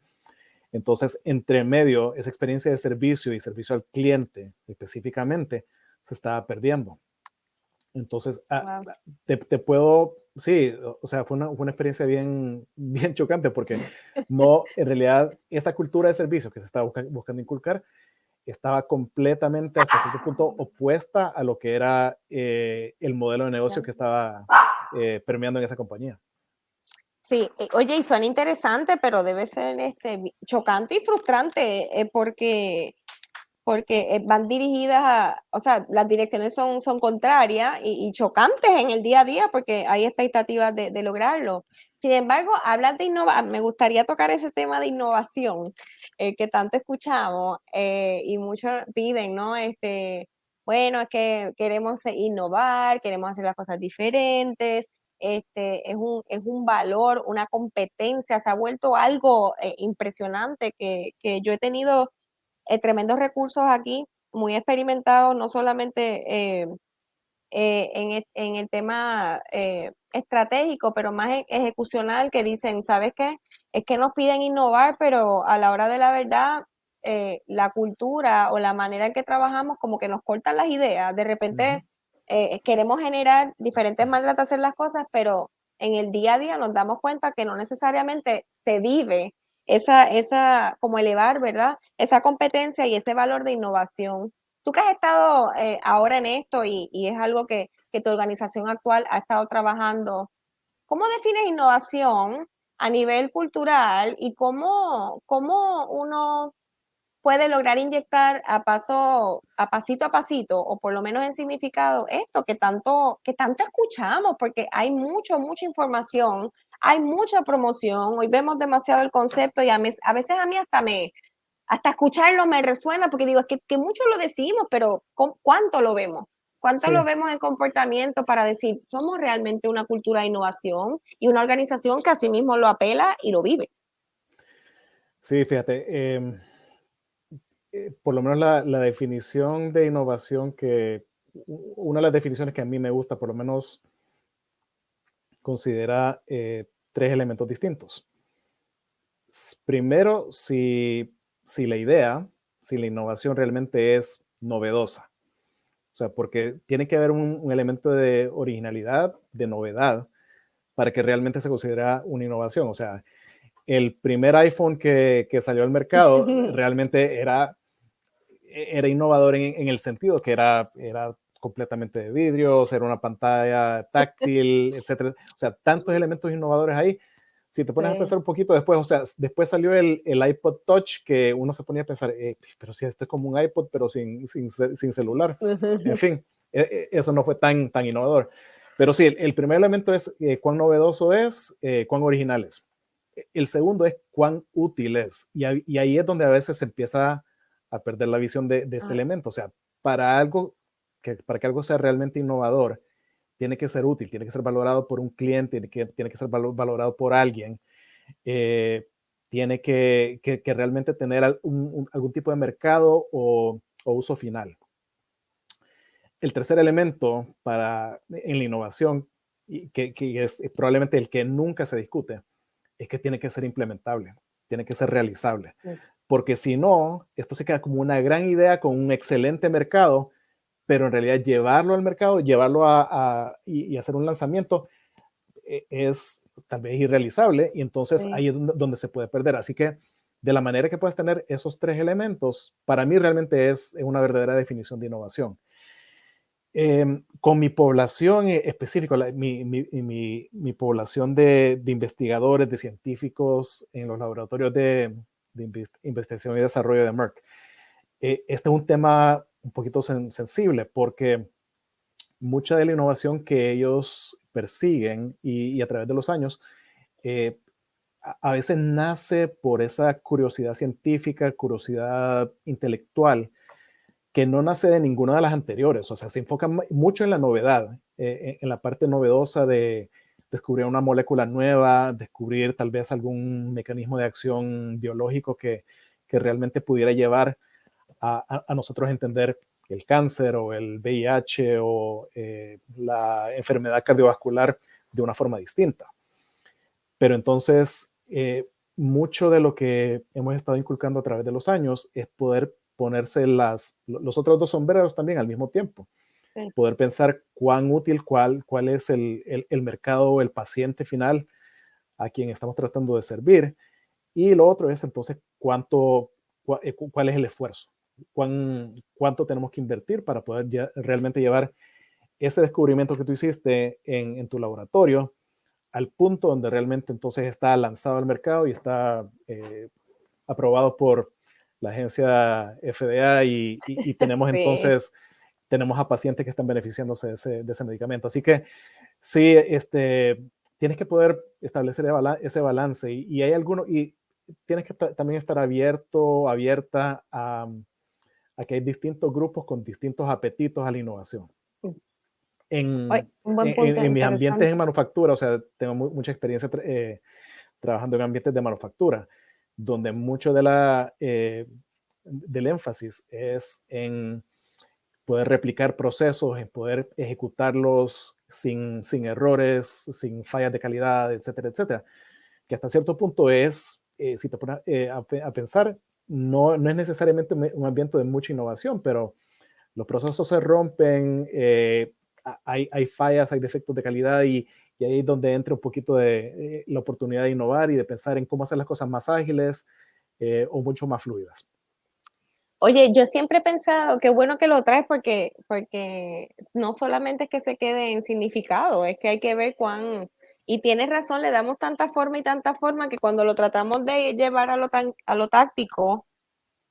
Entonces, entre medio, esa experiencia de servicio y servicio al cliente específicamente se estaba perdiendo. Entonces, Wow. te puedo, sí, o sea, fue una experiencia bien chocante porque no, en realidad, esa cultura de servicio que se estaba buscando inculcar estaba completamente hasta cierto punto opuesta a lo que era el modelo de negocio que estaba permeando en esa compañía. Sí, oye, y suena interesante, pero debe ser chocante y frustrante, porque van dirigidas o sea, las direcciones son contrarias y chocantes en el día a día porque hay expectativas de lograrlo. Sin embargo, hablas de innovar, me gustaría tocar ese tema de innovación que tanto escuchamos y muchos piden, ¿no? Bueno, es que queremos innovar, queremos hacer las cosas diferentes, es un valor, una competencia, se ha vuelto algo impresionante que yo he tenido tremendos recursos aquí, muy experimentados, no solamente en el tema estratégico, pero más ejecucional, que dicen, ¿sabes qué? Es que nos piden innovar, pero a la hora de la verdad, la cultura o la manera en que trabajamos como que nos cortan las ideas. De repente Ujú. queremos generar diferentes maneras de hacer las cosas, pero en el día a día nos damos cuenta que no necesariamente se vive como elevar, ¿verdad? Esa competencia y ese valor de innovación. Tú que has estado ahora en esto y es algo que tu organización actual ha estado trabajando, ¿cómo defines innovación a nivel cultural y cómo uno puede lograr inyectar pasito a pasito, o por lo menos en significado, esto que tanto escuchamos, porque hay mucha información, hay mucha promoción, hoy vemos demasiado el concepto y a veces a mí hasta escucharlo me resuena, porque digo, es que mucho lo decimos, pero ¿cuánto lo vemos? ¿Cuánto lo Sí, vemos en comportamiento para decir, somos realmente una cultura de innovación y una organización que asimismo lo apela y lo vive? sí, fíjate, por lo menos la definición de innovación una de las definiciones que a mí me gusta, por lo menos considera tres elementos distintos. Primero, si la idea, si la innovación realmente es novedosa. O sea, porque tiene que haber un elemento de originalidad, de novedad, para que realmente se considera una innovación. O sea, el primer iPhone que salió al mercado realmente era innovador en el sentido que era completamente de vidrio, era una pantalla táctil, etcétera. O sea, tantos elementos innovadores ahí. Si te pones a Sí. pensar un poquito después, o sea, después salió el iPod Touch, que uno se ponía a pensar, pero si esto es como un iPod, pero sin celular. En fin, eso no fue tan innovador. Pero sí, el primer elemento es cuán novedoso es, cuán original es. El segundo es cuán útil es. Y ahí es donde a veces se empieza a perder la visión de este Ah, elemento. O sea, para que algo sea realmente innovador, tiene que ser útil, tiene que ser valorado por un cliente, tiene que ser valorado por alguien, eh, tiene que realmente tener algún tipo de mercado o uso final. El tercer elemento en la innovación, y que es probablemente el que nunca se discute, es que tiene que ser implementable, tiene que ser realizable. sí. Porque si no, esto se queda como una gran idea con un excelente mercado, pero en realidad llevarlo al mercado, llevarlo y hacer un lanzamiento es tal vez irrealizable y entonces Sí. ahí es donde se puede perder. Así que de la manera que puedes tener esos tres elementos, para mí realmente es una verdadera definición de innovación. Con mi población específica, mi población de investigadores, de científicos en los laboratorios de investigación y desarrollo de Merck, este es un tema un poquito sensible porque mucha de la innovación que ellos persiguen y a través de los años, eh, a veces nace por esa curiosidad científica, curiosidad intelectual, que no nace de ninguna de las anteriores. O sea, se enfoca mucho en la novedad, en la parte novedosa de descubrir una molécula nueva, descubrir tal vez algún mecanismo de acción biológico que realmente pudiera llevar a nosotros entender el cáncer o el VIH o la enfermedad cardiovascular de una forma distinta. Pero entonces, mucho de lo que hemos estado inculcando a través de los años es poder ponerse los otros dos sombreros también al mismo tiempo. Sí. Poder pensar cuán útil, cuál es el mercado, el paciente final a quien estamos tratando de servir. Y lo otro es entonces cuál es el esfuerzo, cuánto tenemos que invertir para poder realmente llevar ese descubrimiento que tú hiciste en tu laboratorio al punto donde realmente entonces está lanzado al mercado y está aprobado por la agencia FDA y tenemos Sí. entonces tenemos a pacientes que están beneficiándose de ese medicamento. Así que sí, tienes que poder establecer ese balance y hay algunos, y tienes que también estar abierta a que hay distintos grupos con distintos apetitos a la innovación. Oye, En, un buen en, punto, en mis ambientes interesante. en manufactura, o sea, tengo mucha experiencia trabajando en ambientes de manufactura, donde mucho del énfasis es en poder replicar procesos, en poder ejecutarlos sin errores, sin fallas de calidad, etcétera, etcétera. Que hasta cierto punto si te pones a pensar, no es necesariamente un ambiente de mucha innovación, pero los procesos se rompen, hay fallas, hay defectos de calidad y ahí es donde entra un poquito de la oportunidad de innovar y de pensar en cómo hacer las cosas más ágiles o mucho más fluidas. Oye, yo siempre he pensado, qué bueno que lo traes porque no solamente es que se quede en significado, es que hay que ver cuán, y tienes razón, le damos tanta forma y tanta forma que cuando lo tratamos de llevar a lo táctico,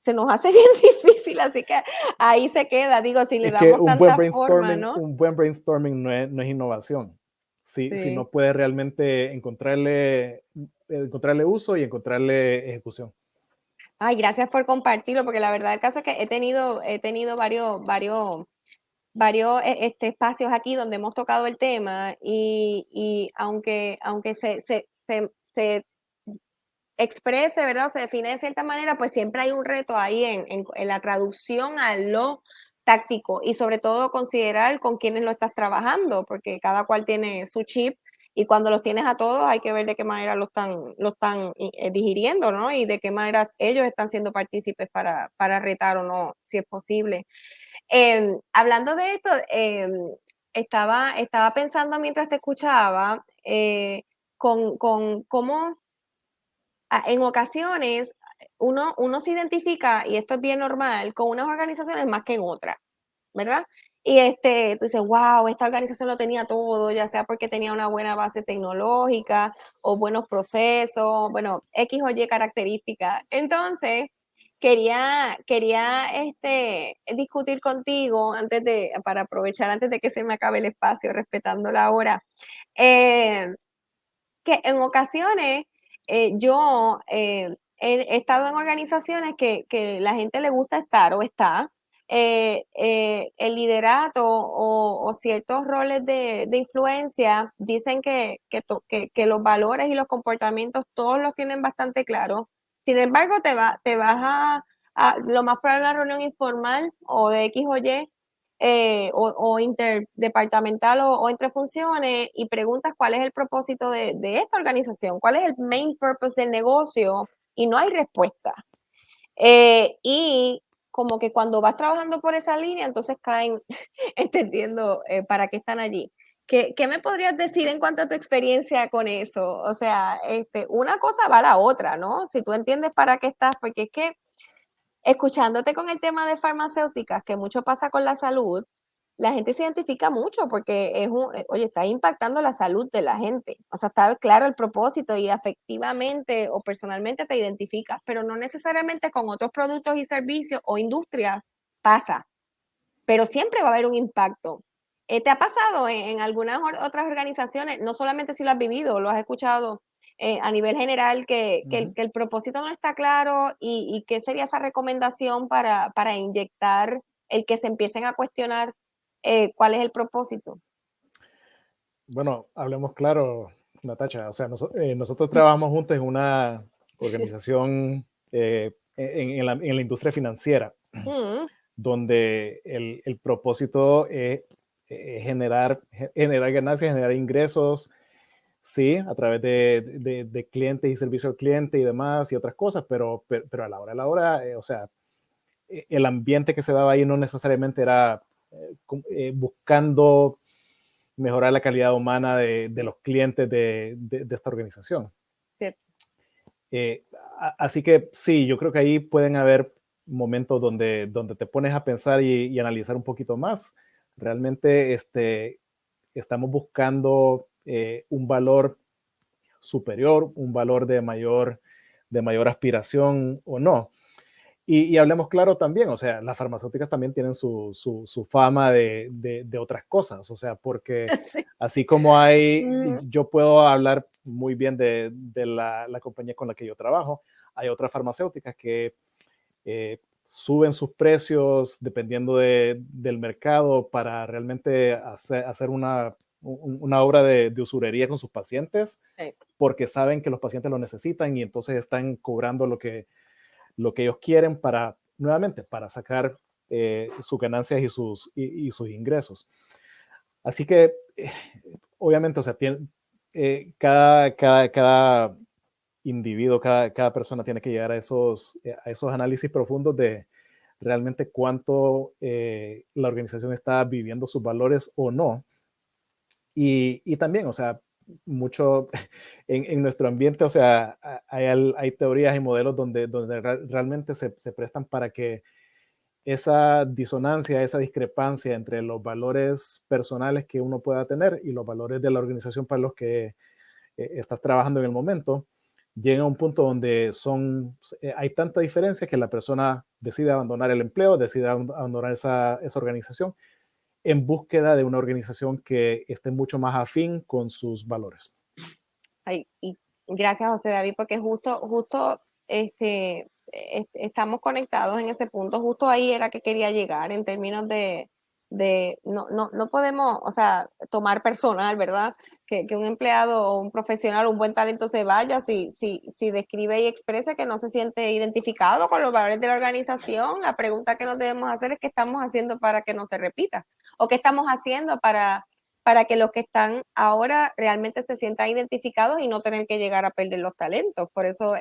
se nos hace bien difícil, así que ahí se queda, digo, si le Es que damos tanta forma, ¿no? un buen brainstorming no es innovación. Si Sí. no puede realmente encontrarle uso y encontrarle ejecución. Ay, gracias por compartirlo, porque la verdad el caso es que he tenido varios espacios aquí donde hemos tocado el tema y aunque se exprese, ¿verdad? Se define de cierta manera, pues siempre hay un reto ahí en la traducción a lo táctico y sobre todo considerar con quiénes lo estás trabajando, porque cada cual tiene su chip y cuando los tienes a todos hay que ver de qué manera lo están digiriendo, ¿no? Y de qué manera ellos están siendo partícipes para retar o no, si es posible. Hablando de esto, estaba pensando mientras te escuchaba con cómo en ocasiones uno se identifica, y esto es bien normal, con unas organizaciones más que en otras, ¿verdad? Y tú dices, wow, esta organización lo tenía todo, ya sea porque tenía una buena base tecnológica o buenos procesos, bueno, X o Y características. Entonces, quería discutir contigo para aprovechar antes de que se me acabe el espacio, respetando la hora. Eh, que en ocasiones yo he estado en organizaciones que la gente le gusta estar o está. El liderato o ciertos roles de influencia dicen que los valores y los comportamientos todos los tienen bastante claros. Sin embargo, te vas a lo más probable a una reunión informal o de X o Y o interdepartamental o entre funciones y preguntas cuál es el propósito de esta organización, cuál es el main purpose del negocio y no hay respuesta. Y como que cuando vas trabajando por esa línea, entonces caen entendiendo para qué están allí. ¿Qué me podrías decir en cuanto a tu experiencia con eso? O sea, una cosa va a la otra, ¿no? Si tú entiendes para qué estás, porque es que escuchándote con el tema de farmacéuticas, que mucho pasa con la salud, la gente se identifica mucho porque oye, está impactando la salud de la gente. O sea, está claro el propósito y afectivamente o personalmente te identificas, pero no necesariamente con otros productos y servicios o industrias pasa, pero siempre va a haber un impacto. ¿Te ha pasado en algunas otras organizaciones? No solamente si lo has vivido, lo has escuchado a nivel general, que el propósito no está claro y qué sería esa recomendación para inyectar el que se empiecen a cuestionar cuál es el propósito. Bueno, hablemos claro, Natacha. O sea, nosotros trabajamos juntos en una organización en la industria financiera, Mm, donde el propósito es generar ganancias, generar ingresos, sí, a través de clientes y servicio al cliente y demás y otras cosas, pero a la hora, o sea, el ambiente que se daba ahí no necesariamente era buscando mejorar la calidad humana de los clientes de esta organización. cierto. Eh, Así que sí, yo creo que ahí pueden haber momentos donde te pones a pensar y analizar un poquito más. Realmente estamos buscando un valor superior, un valor de mayor aspiración o no. Y hablemos claro también, o sea, las farmacéuticas también tienen su fama de otras cosas, o sea, porque Sí. así como Mm, yo puedo hablar muy bien de la compañía con la que yo trabajo, hay otras farmacéuticas que suben sus precios dependiendo del mercado para realmente hacer una obra de usurería con sus pacientes, sí. porque saben que los pacientes lo necesitan y entonces están cobrando lo que ellos quieren para, nuevamente, para sacar sus ganancias y sus ingresos. Así que, obviamente, o sea, cada individuo, cada persona tiene que llegar a esos análisis profundos realmente cuánto la organización está viviendo sus valores o no. Y también, o sea, mucho en nuestro ambiente, o sea, hay teorías y modelos donde realmente se prestan para que esa disonancia, esa discrepancia entre los valores personales que uno pueda tener y los valores de la organización para los que estás trabajando en el momento, llega a un punto donde hay tanta diferencia que la persona decide abandonar el empleo, decide abandonar esa organización en búsqueda de una organización que esté mucho más afín con sus valores. Ay, y gracias, José David, porque justo estamos conectados en ese punto. Justo ahí era que quería llegar en términos de no podemos, o sea, tomar personal, ¿verdad? Que un empleado o un profesional, un buen talento se vaya si describe y expresa que no se siente identificado con los valores de la organización. La pregunta que nos debemos hacer es qué estamos haciendo para que no se repita o qué estamos haciendo para que los que están ahora realmente se sientan identificados y no tener que llegar a perder los talentos. Por eso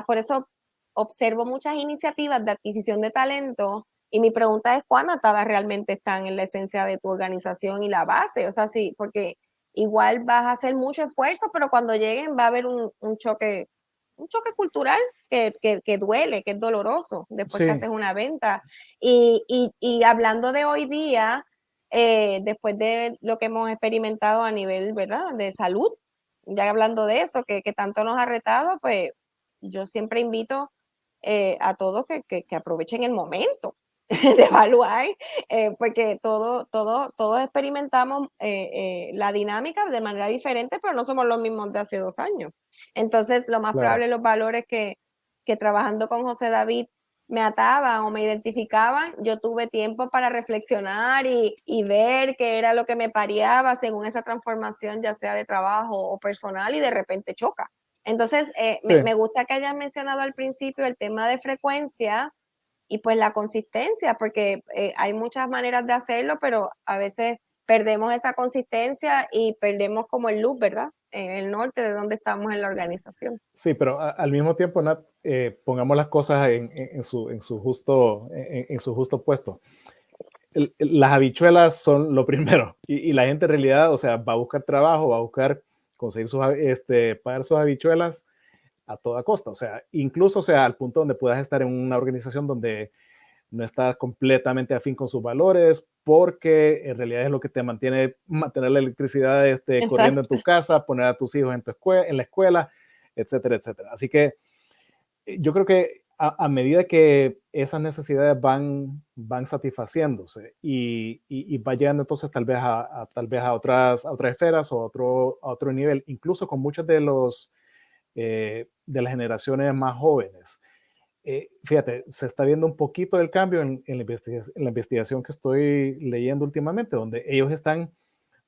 por eso observo muchas iniciativas de adquisición de talento y mi pregunta es cuán atadas realmente están en la esencia de tu organización y la base. O sea, sí, porque igual vas a hacer mucho esfuerzo, pero cuando lleguen va a haber un choque cultural que duele, que es doloroso después que Sí, haces una venta. Y hablando de hoy día, después de lo que hemos experimentado a nivel, ¿verdad?, de salud, ya hablando de eso, que tanto nos ha retado, pues yo siempre invito a todos que aprovechen el momento de evaluar, porque todos experimentamos la dinámica de manera diferente, pero no somos los mismos de hace 2 años. Entonces, lo más claro. probable, los valores que trabajando con José David me ataban o me identificaban, yo tuve tiempo para reflexionar y ver qué era lo que me pareaba según esa transformación, ya sea de trabajo o personal, y de repente choca. Entonces, Sí, me gusta que hayas mencionado al principio el tema de frecuencia y pues la consistencia, porque hay muchas maneras de hacerlo, pero a veces perdemos esa consistencia y perdemos como el loop, ¿verdad? En el norte de donde estamos en la organización. sí, pero al mismo tiempo, Nat, pongamos las cosas en su justo puesto. Las habichuelas son lo primero y la gente en realidad, o sea, va a buscar trabajo, va a buscar conseguir pagar sus habichuelas a toda costa, o sea, incluso, o sea, al punto donde puedas estar en una organización donde no estás completamente afín con sus valores, porque en realidad es lo que te mantener la electricidad corriendo en Exacto. tu casa, poner a tus hijos en la escuela, etcétera, etcétera. Así que yo creo que a medida que esas necesidades van satisfaciéndose y va llegando entonces tal vez a otras esferas o a otro nivel, incluso con muchos de las generaciones más jóvenes. Fíjate, se está viendo un poquito del cambio en la investigación que estoy leyendo últimamente, donde ellos están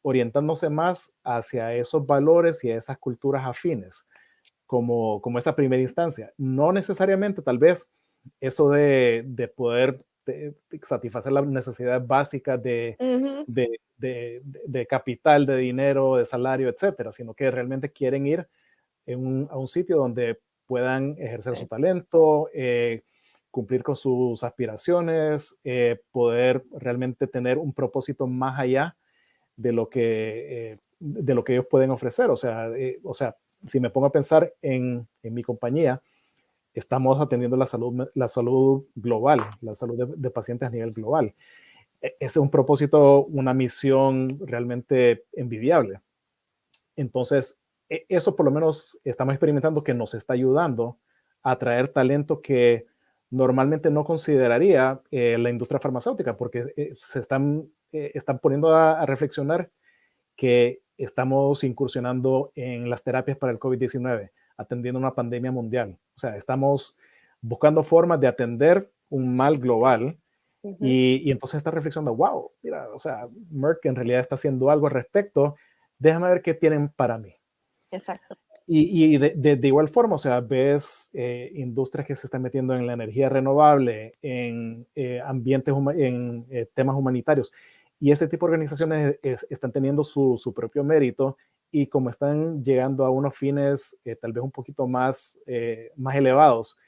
orientándose más hacia esos valores y a esas culturas afines como esa primera instancia. No necesariamente, tal vez, eso de poder satisfacer las necesidades básicas Ujú. de capital, de dinero, de salario, etcétera, sino que realmente quieren ir a un sitio donde puedan ejercer su talento, cumplir con sus aspiraciones, poder realmente tener un propósito más allá de lo que ellos pueden ofrecer. O sea, si me pongo a pensar en mi compañía, estamos atendiendo la salud global, la salud de pacientes a nivel global. Ese es un propósito, una misión realmente envidiable. Entonces, eso por lo menos estamos experimentando que nos está ayudando a atraer talento que normalmente no consideraría la industria farmacéutica, porque están poniendo a reflexionar que estamos incursionando en las terapias para el COVID-19, atendiendo una pandemia mundial. O sea, estamos buscando formas de atender un mal global Ujú. y entonces está reflexionando, wow, mira, o sea, Merck en realidad está haciendo algo al respecto, déjame ver qué tienen para mí. Exacto. Y de igual forma, o sea, ves industrias que se están metiendo en la energía renovable, en en temas humanitarios, y ese tipo de organizaciones están teniendo su propio mérito, y como están llegando a unos fines tal vez un poquito más elevados,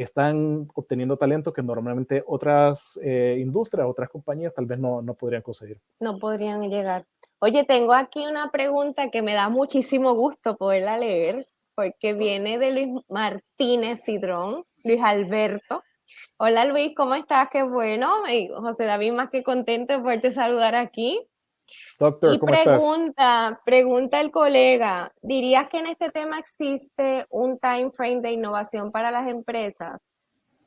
están obteniendo talento que normalmente otras industrias, otras compañías tal vez no podrían conseguir. No podrían llegar. Oye, tengo aquí una pregunta que me da muchísimo gusto poderla leer, porque viene de Luis Martínez Cidrón, Luis Alberto. Hola Luis, ¿cómo estás? Qué bueno. Y José David, más que contento de poderte saludar aquí. Doctor, Y ¿cómo estás? pregunta el colega, ¿dirías que en este tema existe un time frame de innovación para las empresas?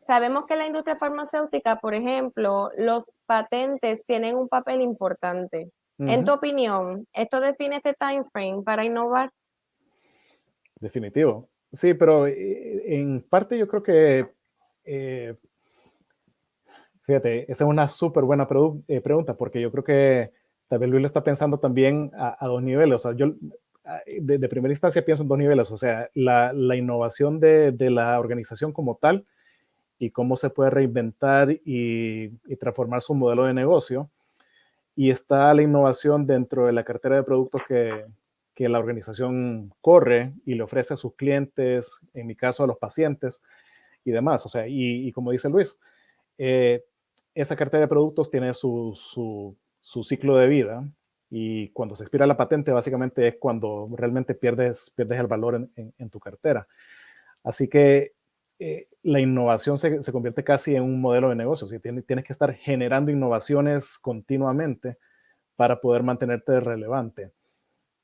Sabemos que en la industria farmacéutica, por ejemplo, los patentes tienen un papel importante. En tu opinión, ¿esto define este time frame para innovar? Definitivo. Sí, pero en parte yo creo que, fíjate, esa es una súper buena pregunta, porque yo creo que tal vez Luis lo está pensando también a dos niveles. O sea, yo de primera instancia pienso en dos niveles. O sea, la innovación de la organización como tal y cómo se puede reinventar y transformar su modelo de negocio. Y está la innovación dentro de la cartera de productos que la organización corre y le ofrece a sus clientes, en mi caso a los pacientes y demás. O sea, y como dice Luis, eh, esa cartera de productos tiene su ciclo de vida y cuando se expira la patente básicamente es cuando realmente pierdes el valor en tu cartera. Así que la innovación se convierte casi en un modelo de negocio. ¿Sí? Tienes que estar generando innovaciones continuamente para poder mantenerte relevante.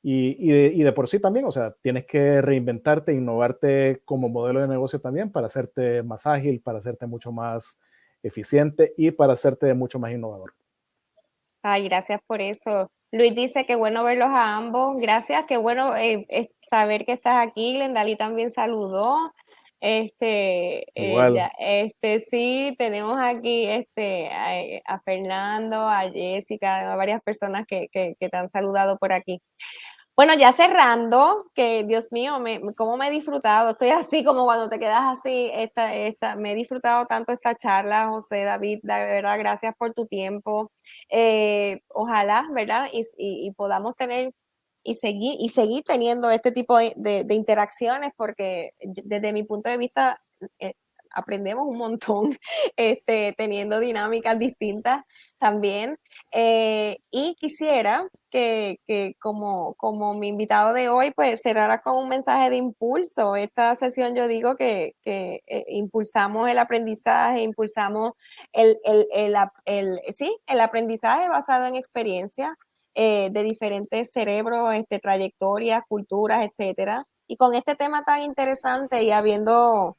Y de por sí también, o sea, tienes que reinventarte, innovarte como modelo de negocio también para hacerte más ágil, para hacerte mucho más eficiente y para hacerte mucho más innovador. Ay, gracias por eso. Luis dice que bueno verlos a ambos. Gracias, qué bueno saber que estás aquí. Glendali también saludó. Igual, Sí, tenemos aquí a Fernando, a Jessica, a varias personas que te han saludado por aquí. Bueno, ya cerrando, que Dios mío, cómo me he disfrutado. Estoy así como cuando te quedas así, me he disfrutado tanto esta charla, José David, de verdad, gracias por tu tiempo. Ojalá, ¿verdad? Y podamos tener y seguir teniendo este tipo de interacciones, porque desde mi punto de vista eh, aprendemos un montón, teniendo dinámicas distintas también. Y quisiera que como mi invitado de hoy, pues cerrara con un mensaje de impulso. Esta sesión yo digo que impulsamos el aprendizaje, impulsamos el aprendizaje basado en experiencia de diferentes cerebros, trayectorias, culturas, etcétera. Y con este tema tan interesante y habiéndote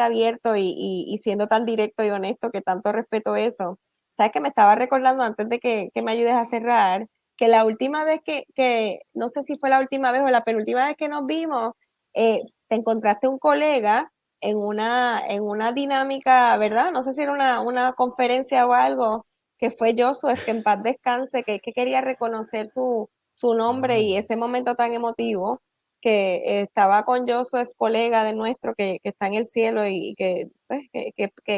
abierto y siendo tan directo y honesto, que tanto respeto eso. Sabes que me estaba recordando antes de que me ayudes a cerrar, que la última vez no sé si fue la última vez o la penúltima vez que nos vimos, te encontraste un colega en una dinámica, ¿verdad? No sé si era una conferencia o algo, que fue Josué, que en paz descanse, que quería reconocer su nombre y ese momento tan emotivo que estaba con Josué, colega de nuestro que está en el cielo y que, pues, que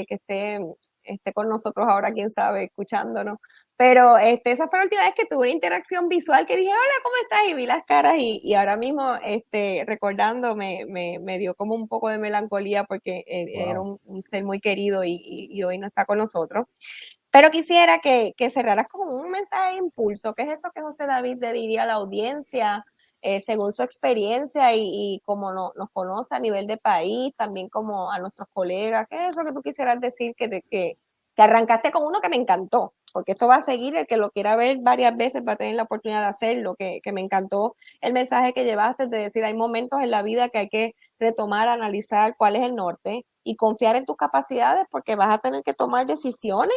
esté con nosotros ahora, quién sabe, escuchándonos. Pero esa fue la última vez que tuve una interacción visual que dije, hola, ¿cómo estás? Y vi las caras y ahora mismo recordando me dio como un poco de melancolía porque era wow. un ser muy querido y hoy no está con nosotros. Pero quisiera que cerraras con un mensaje de impulso. ¿Qué es eso que José David le diría a la audiencia, según su experiencia y como nos conoce a nivel de país, también como a nuestros colegas? ¿Qué es eso que tú quisieras decir que arrancaste con uno que me encantó? Porque esto va a seguir, el que lo quiera ver varias veces va a tener la oportunidad de hacerlo, que me encantó el mensaje que llevaste de decir, hay momentos en la vida que hay que retomar, analizar cuál es el norte y confiar en tus capacidades porque vas a tener que tomar decisiones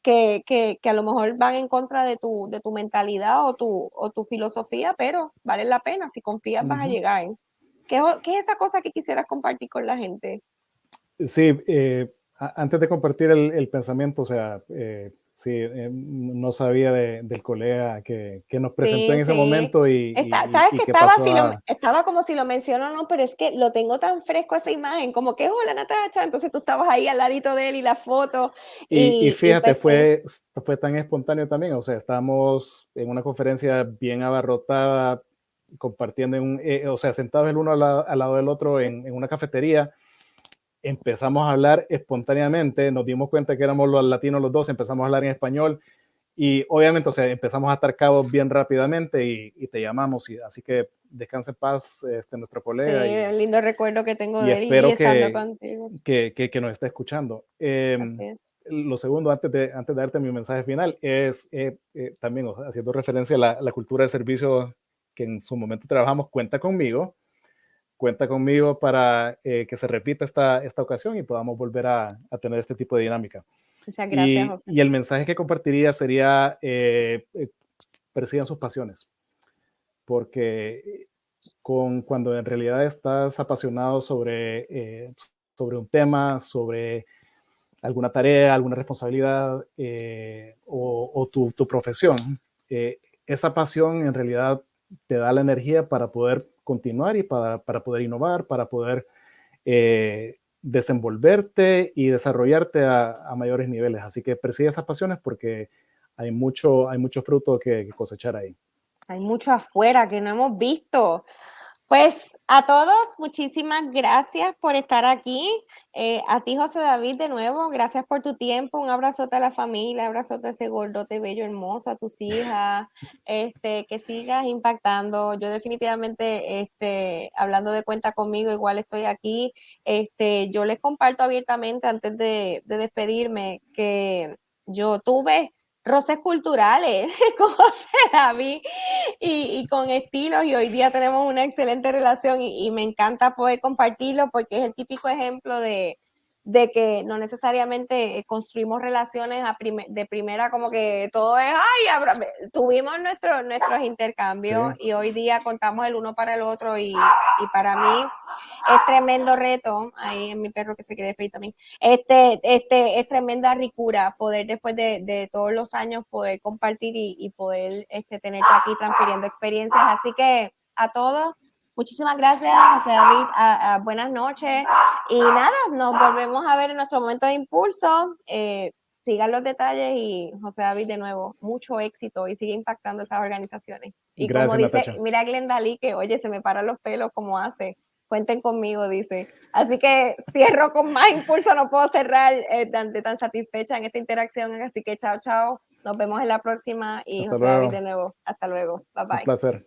que a lo mejor van en contra de tu mentalidad o tu filosofía, pero vale la pena, si confías vas a llegar. ¿Qué es esa cosa que quisieras compartir con la gente? Sí, antes de compartir el pensamiento, o sea, sí, no sabía del colega que nos presentó en Sí, ese sí. momento Sabes y que que pasó a... estaba como si lo menciono, no, pero es que lo tengo tan fresco esa imagen, como que hola Natacha, entonces tú estabas ahí al ladito de él y la foto, Y y fíjate, pues sí, fue tan espontáneo también, o sea, estábamos en una conferencia bien abarrotada, compartiendo, o sea, sentados el uno al lado del otro en una cafetería. Empezamos a hablar espontáneamente, nos dimos cuenta que éramos los latinos los dos, empezamos a hablar en español y obviamente, o sea, empezamos a atar cabos bien rápidamente y te llamamos, y así que descanse en paz nuestro Sí, colega un lindo recuerdo que tengo y de él y espero estando contigo. que nos esté escuchando. Así es. Lo segundo, antes de darte mi mensaje final, es también, o sea, haciendo referencia a la cultura de servicio que en su momento trabajamos, cuenta conmigo para que se repita esta ocasión y podamos volver a tener este tipo de dinámica. Muchas gracias, José. Y el mensaje que compartiría sería, persigan sus pasiones, porque cuando en realidad estás apasionado sobre un tema, sobre alguna tarea, alguna responsabilidad o tu profesión, esa pasión en realidad te da la energía para poder continuar y para poder innovar, para poder desenvolverte y desarrollarte a mayores niveles. Así que persigue esas pasiones porque hay mucho fruto que cosechar ahí. Hay mucho afuera que no hemos visto. Pues a todos, muchísimas gracias por estar aquí. A ti, José David, de nuevo, gracias por tu tiempo. Un abrazote a la familia, un abrazote a ese gordote bello, hermoso, a tus hijas, que sigas impactando. Yo definitivamente, hablando de cuenta conmigo, igual estoy aquí. Yo les comparto abiertamente antes de despedirme que yo tuve roces culturales con José David y con estilos, y hoy día tenemos una excelente relación y me encanta poder compartirlo porque es el típico ejemplo de que no necesariamente construimos relaciones de primera, como que todo es, ay, tuvimos nuestros intercambios, Sí. y hoy día contamos el uno para el otro, y para mí es tremendo reto. Ahí en mi perro que se quiere despedir también. Es tremenda ricura poder, después de todos los años, poder compartir y poder tenerte aquí transfiriendo experiencias. Así que a todos, muchísimas gracias, José David. Buenas noches. Y nada, nos volvemos a ver en nuestro momento de impulso. Sigan los detalles y José David, de nuevo, mucho éxito y sigue impactando esas organizaciones. Y como Gracias, dice, Natacha. mira Glendalí, que oye, se me paran los pelos como hace. Cuenten conmigo, dice. Así que cierro con más impulso, no puedo cerrar tan satisfecha en esta interacción. Así que chao, chao. Nos vemos en la próxima y Hasta José David luego. de nuevo. Hasta luego. Bye Un bye. placer.